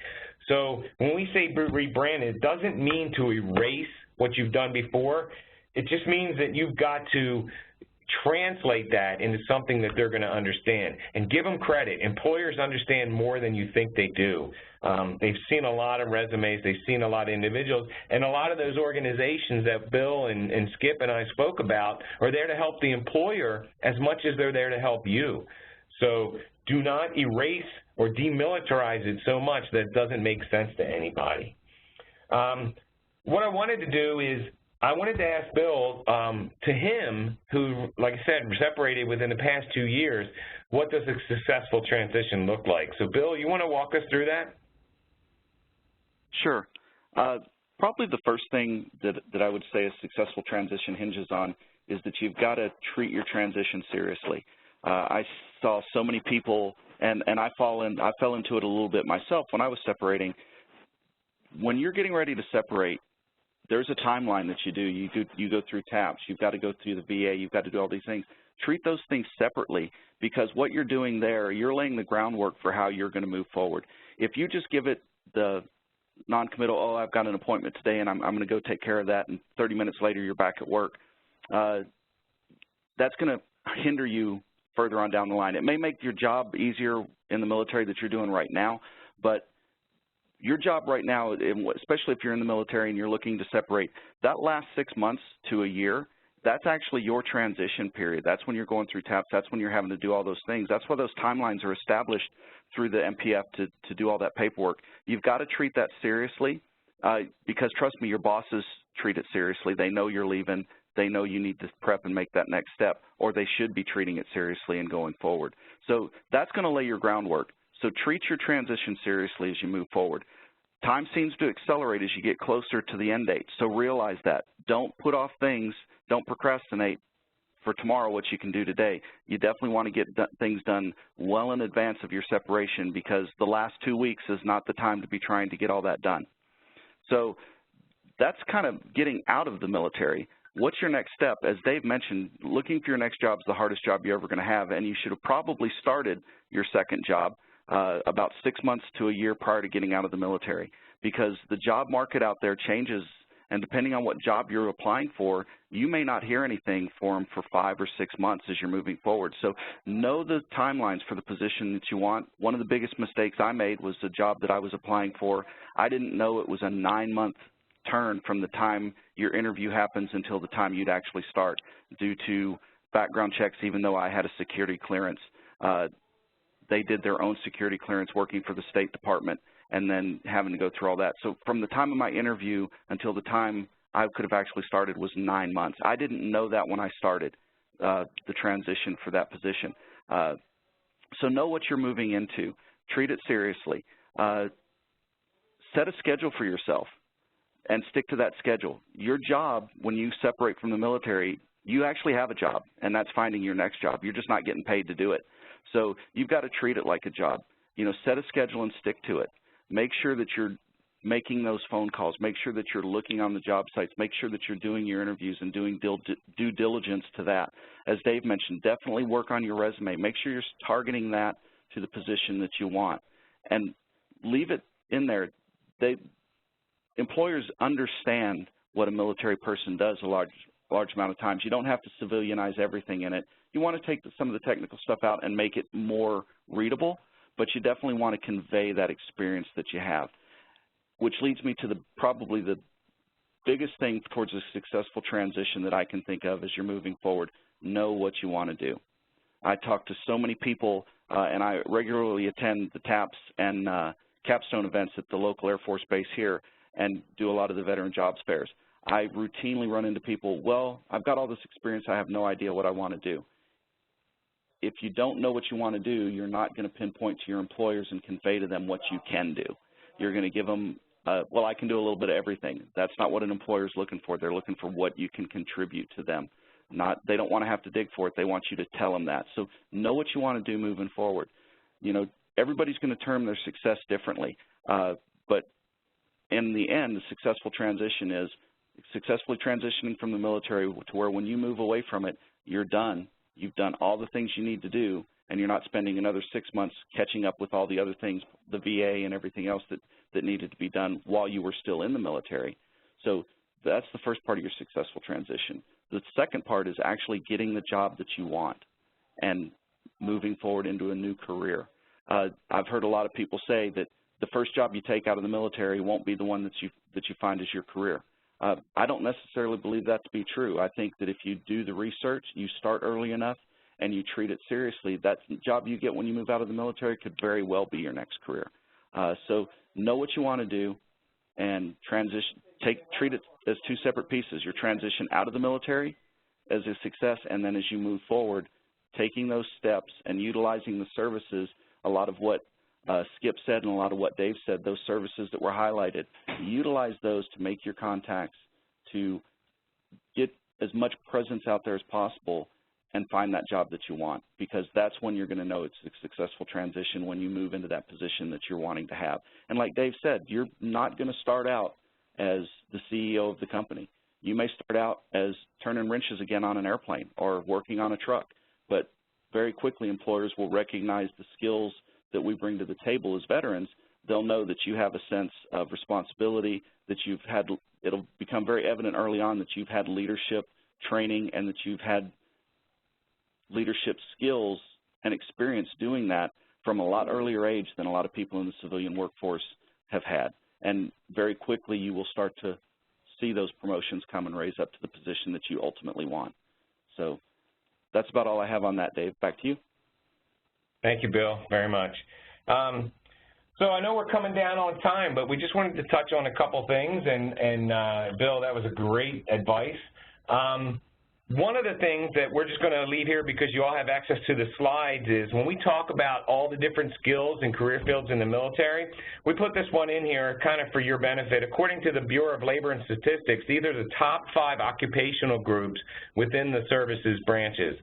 So when we say rebrand, it doesn't mean to erase what you've done before. It just means that you've got to translate that into something that they're going to understand. And give them credit. Employers understand more than you think they do. They've seen a lot of resumes. They've seen a lot of individuals. And a lot of those organizations that Bill and Skip and I spoke about are there to help the employer as much as they're there to help you. So do not erase or demilitarize it so much that it doesn't make sense to anybody. What I wanted to do is I wanted to ask Bill, to him, who, like I said, separated within the past 2 years, what does a successful transition look like? So, Bill, you want to walk us through that? Sure. Probably the first thing that I would say a successful transition hinges on is that you've got to treat your transition seriously. I saw so many people, and I fell into it a little bit myself when I was separating. When you're getting ready to separate, there's a timeline that you do. You go through TAPS. You've got to go through the VA. You've got to do all these things. Treat those things separately, because what you're doing there, you're laying the groundwork for how you're going to move forward. If you just give it the non-committal, oh, I've got an appointment today and I'm going to go take care of that, and 30 minutes later you're back at work, that's going to hinder you further on down the line. It may make your job easier in the military that you're doing right now, but your job right now, especially if you're in the military and you're looking to separate, that last 6 months to a year, that's actually your transition period. That's when you're going through TAPS. That's when you're having to do all those things. That's why those timelines are established through the MPF to do all that paperwork. You've got to treat that seriously, because trust me, your bosses treat it seriously. They know you're leaving. They know you need to prep and make that next step, or they should be treating it seriously and going forward. So that's going to lay your groundwork. So treat your transition seriously as you move forward. Time seems to accelerate as you get closer to the end date, so realize that. Don't put off things. Don't procrastinate for tomorrow what you can do today. You definitely want to get things done well in advance of your separation, because the last 2 weeks is not the time to be trying to get all that done. So that's kind of getting out of the military. What's your next step? As Dave mentioned, looking for your next job is the hardest job you're ever going to have, and you should have probably started your second job about 6 months to a year prior to getting out of the military, because the job market out there changes, and depending on what job you're applying for, you may not hear anything for them for 5 or 6 months as you're moving forward. So know the timelines for the position that you want. One of the biggest mistakes I made was the job that I was applying for. I didn't know it was a 9-month turn from the time your interview happens until the time you'd actually start due to background checks. Even though I had a security clearance, they did their own security clearance working for the State Department and then having to go through all that. So from the time of my interview until the time I could have actually started was 9 months. I didn't know that when I started the transition for that position. So know what you're moving into. Treat it seriously. Set a schedule for yourself and stick to that schedule. Your job, when you separate from the military, you actually have a job, and that's finding your next job. You're just not getting paid to do it. So you've got to treat it like a job. You know, set a schedule and stick to it. Make sure that you're making those phone calls. Make sure that you're looking on the job sites. Make sure that you're doing your interviews and doing due diligence to that. As Dave mentioned, definitely work on your resume. Make sure you're targeting that to the position that you want. And leave it in there. Employers understand what a military person does a large amount of times. You don't have to civilianize everything in it. You want to take some of the technical stuff out and make it more readable, but you definitely want to convey that experience that you have, which leads me to probably the biggest thing towards a successful transition that I can think of as you're moving forward. Know what you want to do. I talk to so many people, and I regularly attend the TAPS and Capstone events at the local Air Force base here and do a lot of the veteran jobs fairs. I routinely run into people, well, I've got all this experience, I have no idea what I want to do. If you don't know what you want to do, you're not going to pinpoint to your employers and convey to them what you can do. You're going to give them, well, I can do a little bit of everything. That's not what an employer is looking for. They're looking for what you can contribute to them. They don't want to have to dig for it. They want you to tell them that. So know what you want to do moving forward. You know, everybody's going to term their success differently, but in the end, the successful transition is successfully transitioning from the military to where when you move away from it, you're done. You've done all the things you need to do, and you're not spending another 6 months catching up with all the other things, the VA and everything else that needed to be done while you were still in the military. So that's the first part of your successful transition. The second part is actually getting the job that you want and moving forward into a new career. I've heard a lot of people say that the first job you take out of the military won't be the one that you find as your career. I don't necessarily believe that to be true. I think that if you do the research, you start early enough, and you treat it seriously, that job you get when you move out of the military could very well be your next career. So know what you want to do and treat it as two separate pieces. Your transition out of the military as a success, and then as you move forward, taking those steps and utilizing the services, a lot of what Skip said and a lot of what Dave said, those services that were highlighted, utilize those to make your contacts, to get as much presence out there as possible and find that job that you want, because that's when you're going to know it's a successful transition, when you move into that position that you're wanting to have. And like Dave said, you're not going to start out as the CEO of the company. You may start out as turning wrenches again on an airplane or working on a truck, but very quickly employers will recognize the skills that we bring to the table as veterans. They'll know that you have a sense of responsibility, that you've had, it'll become very evident early on that you've had leadership training and that you've had leadership skills and experience doing that from a lot earlier age than a lot of people in the civilian workforce have had. And very quickly you will start to see those promotions come and raise up to the position that you ultimately want. So that's about all I have on that, Dave. Back to you. Thank you, Bill, very much. So I know we're coming down on time, but we just wanted to touch on a couple things, and Bill, that was a great advice. One of the things that we're just going to leave here, because you all have access to the slides, is when we talk about all the different skills and career fields in the military, we put this one in here kind of for your benefit. According to the Bureau of Labor and Statistics, these are the top 5 occupational groups within the services branches.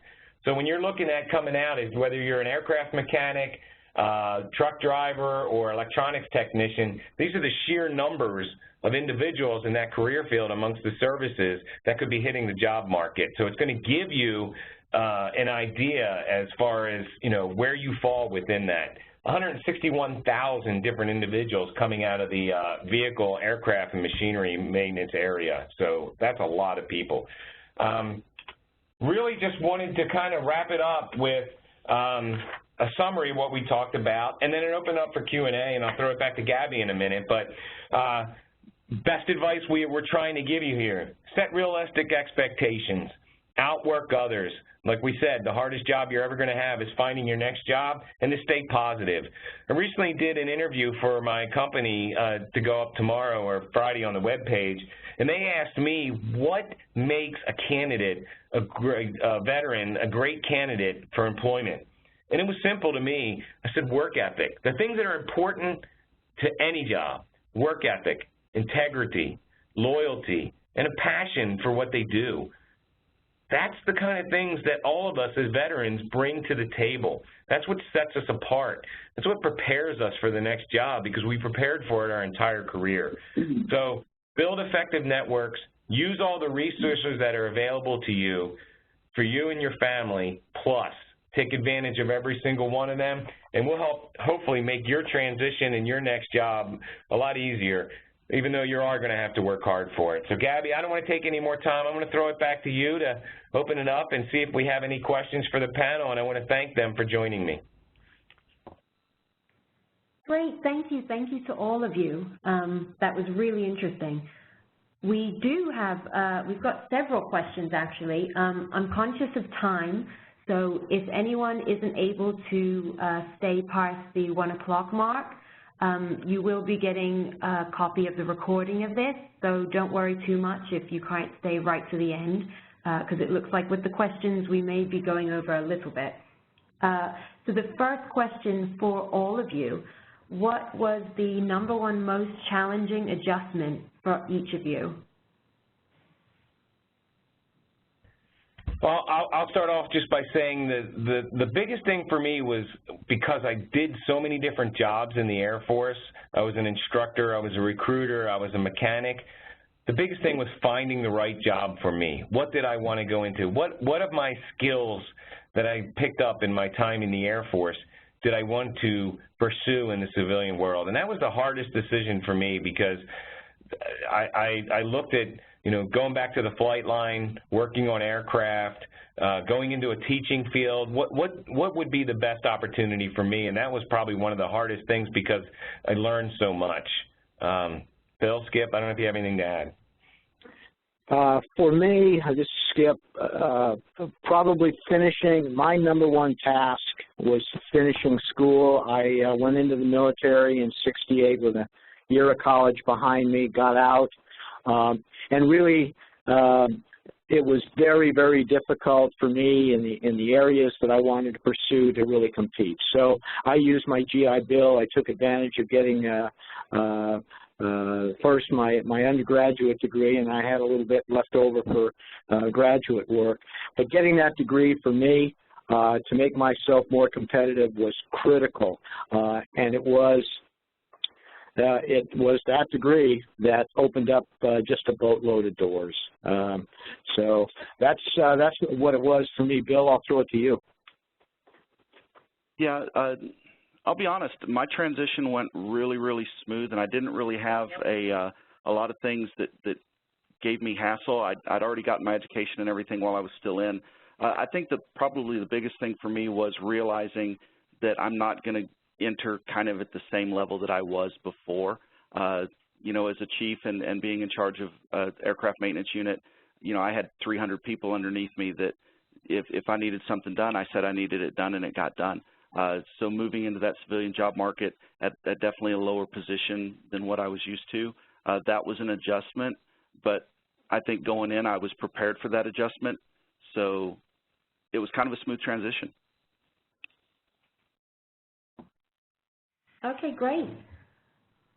So when you're looking at coming out, is whether you're an aircraft mechanic, truck driver, or electronics technician, these are the sheer numbers of individuals in that career field amongst the services that could be hitting the job market. So it's going to give you an idea as far as, you know, where you fall within that. 161,000 different individuals coming out of the vehicle, aircraft, and machinery maintenance area. So that's a lot of people. Really just wanted to kind of wrap it up with a summary of what we talked about, and then open up for Q&A, and I'll throw it back to Gabby in a minute. But best advice we're trying to give you here: set realistic expectations, outwork others. Like we said, the hardest job you're ever going to have is finding your next job, and to stay positive. I recently did an interview for my company to go up tomorrow or Friday on the webpage, and they asked me what makes a candidate, a veteran, a great candidate for employment. And it was simple to me. I said work ethic. The things that are important to any job: work ethic, integrity, loyalty, and a passion for what they do. That's the kind of things that all of us as veterans bring to the table. That's what sets us apart. That's what prepares us for the next job, because we prepared for it our entire career. So build effective networks, use all the resources that are available to you for you and your family, plus take advantage of every single one of them, and we'll help hopefully make your transition and your next job a lot easier, even though you are going to have to work hard for it. So, Gabby, I don't want to take any more time. I'm going to throw it back to you to open it up and see if we have any questions for the panel, and I want to thank them for joining me. Great. Thank you. Thank you to all of you. That was really interesting. We do have, we've got several questions, actually. I'm conscious of time, so if anyone isn't able to stay past the 1 o'clock mark, you will be getting a copy of the recording of this, so don't worry too much if you can't stay right to the end, because it looks like with the questions we may be going over a little bit. So the first question for all of you: what was the #1 most challenging adjustment for each of you? Well, I'll start off just by saying that the biggest thing for me was, because I did so many different jobs in the Air Force. I was an instructor, I was a recruiter, I was a mechanic. The biggest thing was finding the right job for me. What did I want to go into? What of my skills that I picked up in my time in the Air Force did I want to pursue in the civilian world? And that was the hardest decision for me, because I looked at, you know, going back to the flight line, working on aircraft, going into a teaching field. What would be the best opportunity for me? And that was probably one of the hardest things, because I learned so much. Bill, Skip, I don't know if you have anything to add. For me, this is Skip, probably finishing. My #1 task was finishing school. I went into the military in '68 with a year of college behind me, got out, and really it was very, very difficult for me in the areas that I wanted to pursue to really compete. So I used my GI Bill. I took advantage of getting first my undergraduate degree, and I had a little bit left over for graduate work. But getting that degree for me to make myself more competitive was critical, and it was that degree that opened up just a boatload of doors. So that's what it was for me. Bill, I'll throw it to you. Yeah, I'll be honest. My transition went really, really smooth, and I didn't really have a lot of things that gave me hassle. I'd already gotten my education and everything while I was still in. I think that probably the biggest thing for me was realizing that I'm not going to enter kind of at the same level that I was before. You know, as a chief and being in charge of aircraft maintenance unit, you know, I had 300 people underneath me that if I needed something done, I said I needed it done, and it got done. So moving into that civilian job market at definitely a lower position than what I was used to, that was an adjustment. But I think going in, I was prepared for that adjustment. So it was kind of a smooth transition. Okay, great.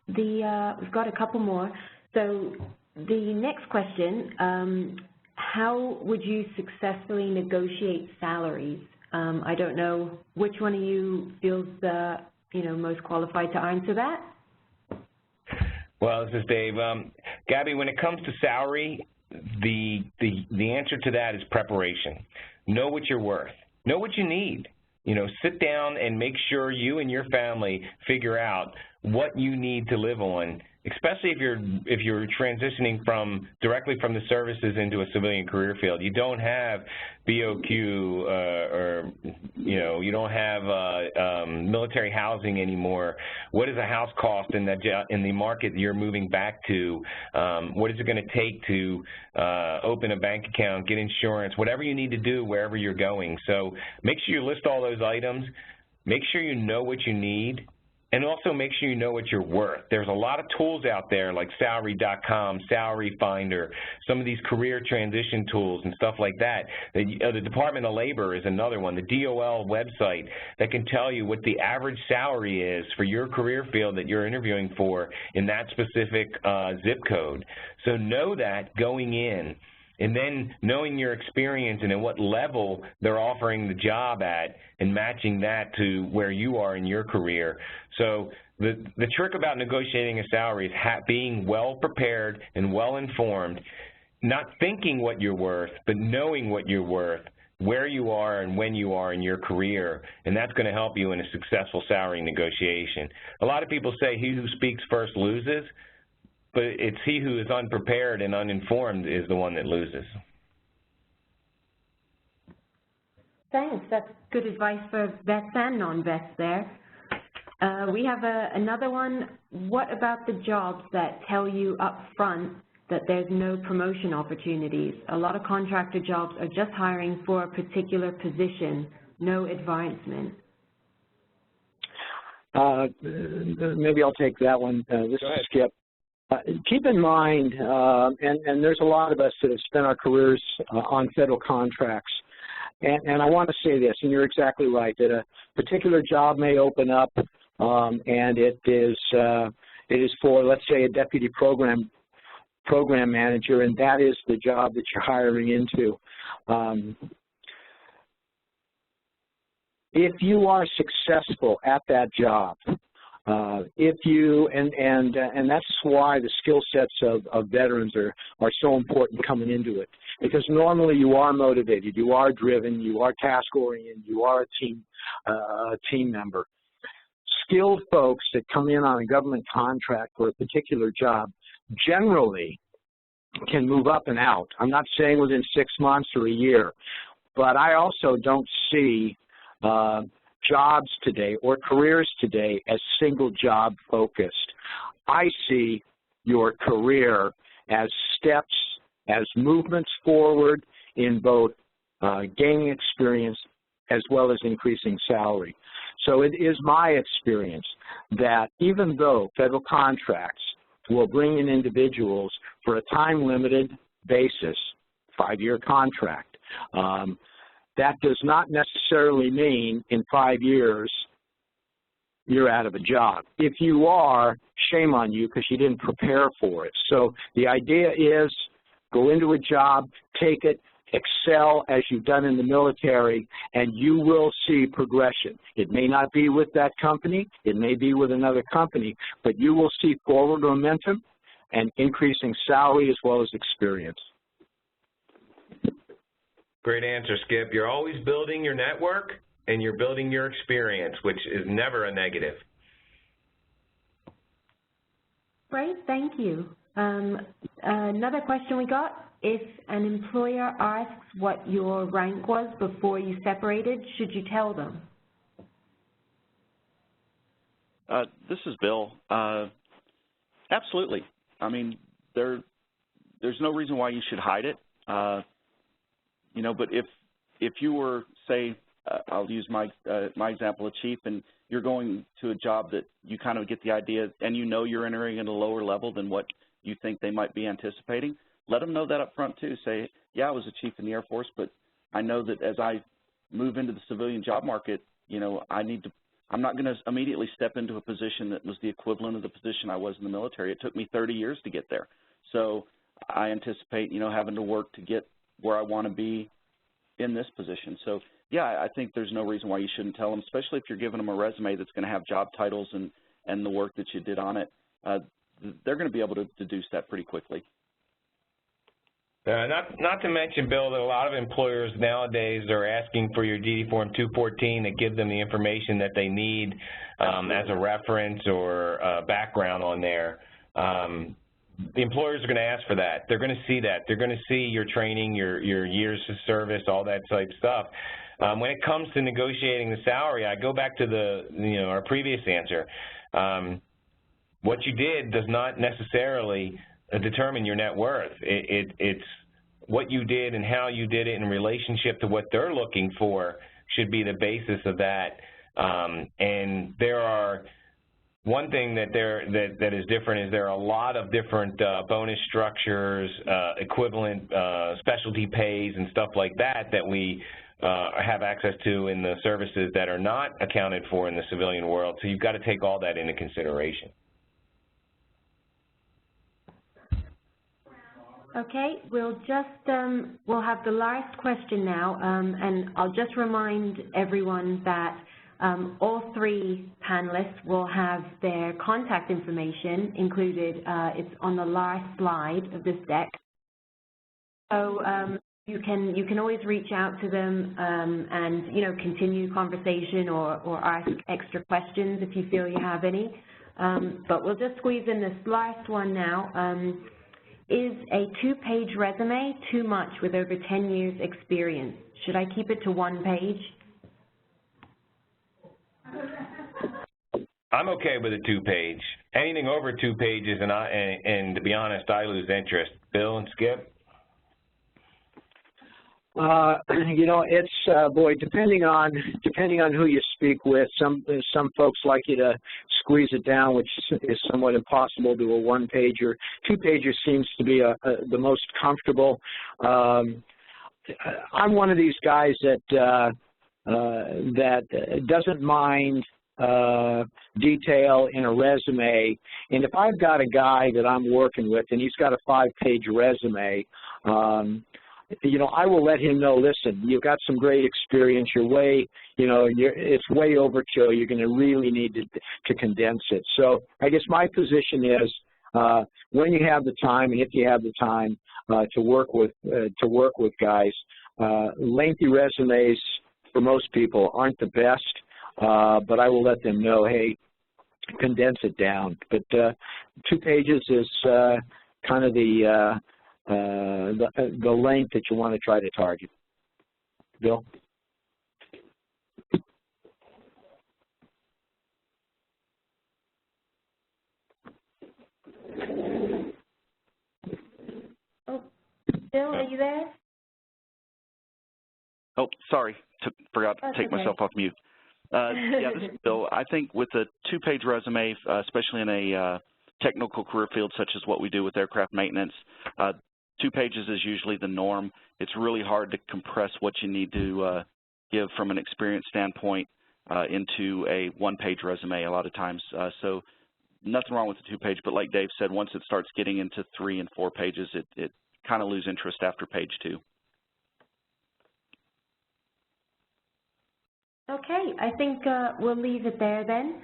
We've got a couple more. So the next question, how would you successfully negotiate salaries? I don't know which one of you feels most qualified to answer that. Well, this is Dave. Gabby, when it comes to salary, the answer to that is preparation. Know what you're worth. Know what you need. You know, sit down and make sure you and your family figure out what you need to live on especially if you're transitioning directly from the services into a civilian career field. You don't have BOQ or you don't have military housing anymore. What does a house cost in the market that you're moving back to? What is it going to take to open a bank account, get insurance, whatever you need to do wherever you're going. So make sure you list all those items. Make sure you know what you need. And also make sure you know what you're worth. There's a lot of tools out there like Salary.com, Salary Finder, some of these career transition tools and stuff like that. The Department of Labor is another one, the DOL website that can tell you what the average salary is for your career field that you're interviewing for in that specific zip code. So know that going in. And then knowing your experience and at what level they're offering the job at and matching that to where you are in your career. So the trick about negotiating a salary is being well prepared and well informed, not thinking what you're worth, but knowing what you're worth, where you are and when you are in your career, and that's going to help you in a successful salary negotiation. A lot of people say he who speaks first loses. But it's he who is unprepared and uninformed is the one that loses. Thanks. That's good advice for vets and non-vets there. We have another one. What about the jobs that tell you up front that there's no promotion opportunities? A lot of contractor jobs are just hiring for a particular position, no advancement. Maybe I'll take that one. This is Skip. Keep in mind, and there's a lot of us that have spent our careers on federal contracts, and I want to say this, and you're exactly right, that a particular job may open up, and it is for, let's say, a deputy program manager, and that is the job that you're hiring into. If you are successful at that job, and that's why the skill sets of veterans are so important coming into it, because normally you are motivated, you are driven, you are task-oriented, you are a team member. Skilled folks that come in on a government contract for a particular job generally can move up and out. I'm not saying within 6 months or a year, but I also don't see jobs today or careers today as single job focused. I see your career as steps, as movements forward in both gaining experience as well as increasing salary. So it is my experience that even though federal contracts will bring in individuals for a time-limited basis, 5-year contract, that does not necessarily mean in 5 years you're out of a job. If you are, shame on you because you didn't prepare for it. So the idea is go into a job, take it, excel as you've done in the military, and you will see progression. It may not be with that company, it may be with another company, but you will see forward momentum and increasing salary as well as experience. Great answer, Skip. You're always building your network and you're building your experience, which is never a negative. Great, thank you. Another question we got, if an employer asks what your rank was before you separated, should you tell them? This is Bill. Absolutely. I mean, there's no reason why you should hide it. You know, but if you were, say, I'll use my example, a chief, and you're going to a job that you kind of get the idea, and you know you're entering at a lower level than what you think they might be anticipating, let them know that up front too. Say, yeah, I was a chief in the Air Force, but I know that as I move into the civilian job market, you know, I'm not going to immediately step into a position that was the equivalent of the position I was in the military. It took me 30 years to get there. So I anticipate, you know, having to work to get where I want to be in this position. So, yeah, I think there's no reason why you shouldn't tell them, especially if you're giving them a resume that's going to have job titles and the work that you did on it. They're going to be able to deduce that pretty quickly. Not to mention, Bill, that a lot of employers nowadays are asking for your DD Form 214 to give them the information that they need as a reference or background on there. the employers are going to ask for that. They're going to see that. They're going to see your training, your years of service, all that type stuff. When it comes to negotiating the salary, I go back to our previous answer. What you did does not necessarily determine your net worth. It's what you did and how you did it in relationship to what they're looking for should be the basis of that. And there are one thing that is different is there are a lot of different bonus structures, equivalent specialty pays and stuff like that we have access to in the services that are not accounted for in the civilian world. So you've got to take all that into consideration. Okay, we'll have the last question now, and I'll just remind everyone that all three panelists will have their contact information included. It's on the last slide of this deck. So you can always reach out to them and continue conversation or ask extra questions if you feel you have any. But we'll just squeeze in this last one now. Is a 2-page resume too much with over 10 years experience? Should I keep it to 1 page? I'm okay with a 2-page. Anything over 2 pages, and to be honest, I lose interest. Bill and Skip? It's boy, depending on who you speak with. Some folks like you to squeeze it down, which is somewhat impossible to a 1-pager. 2-pager seems to be the most comfortable. I'm one of these guys that doesn't mind detail in a resume, and if I've got a guy that I'm working with and he's got a 5-page resume, I will let him know, listen, you've got some great experience, it's way overkill, you're going to really need to condense it. So I guess my position is, when you have the time, and if you have the time to work with guys, lengthy resumes for most people aren't the best, but I will let them know, hey, condense it down. But 2 pages is kind of the length that you want to try to target. Bill? Oh, Bill, are you there? Oh, sorry. Forgot to take myself off mute. Yeah, this is Bill. I think with a 2-page resume, especially in a technical career field such as what we do with aircraft maintenance, 2 pages is usually the norm. It's really hard to compress what you need to give from an experience standpoint into a 1-page resume a lot of times. So nothing wrong with the 2-page, but like Dave said, once it starts getting into 3 and 4 pages, it kind of loses interest after page 2. Okay, I think we'll leave it there then.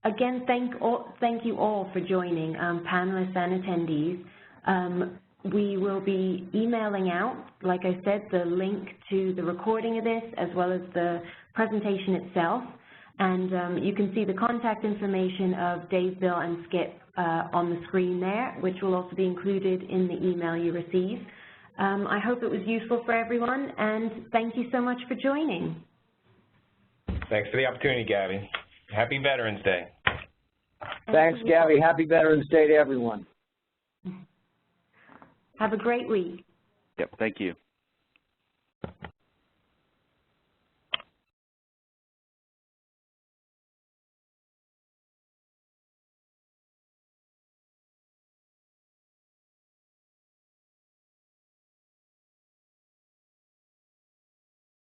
Again, thank you all for joining, panelists and attendees. We will be emailing out, like I said, the link to the recording of this as well as the presentation itself. And you can see the contact information of Dave, Bill, and Skip on the screen there, which will also be included in the email you receive. I hope it was useful for everyone, and thank you so much for joining. Thanks for the opportunity, Gabby. Happy Veterans Day. Thanks, Gabby. Happy Veterans Day to everyone. Have a great week. Yep, thank you.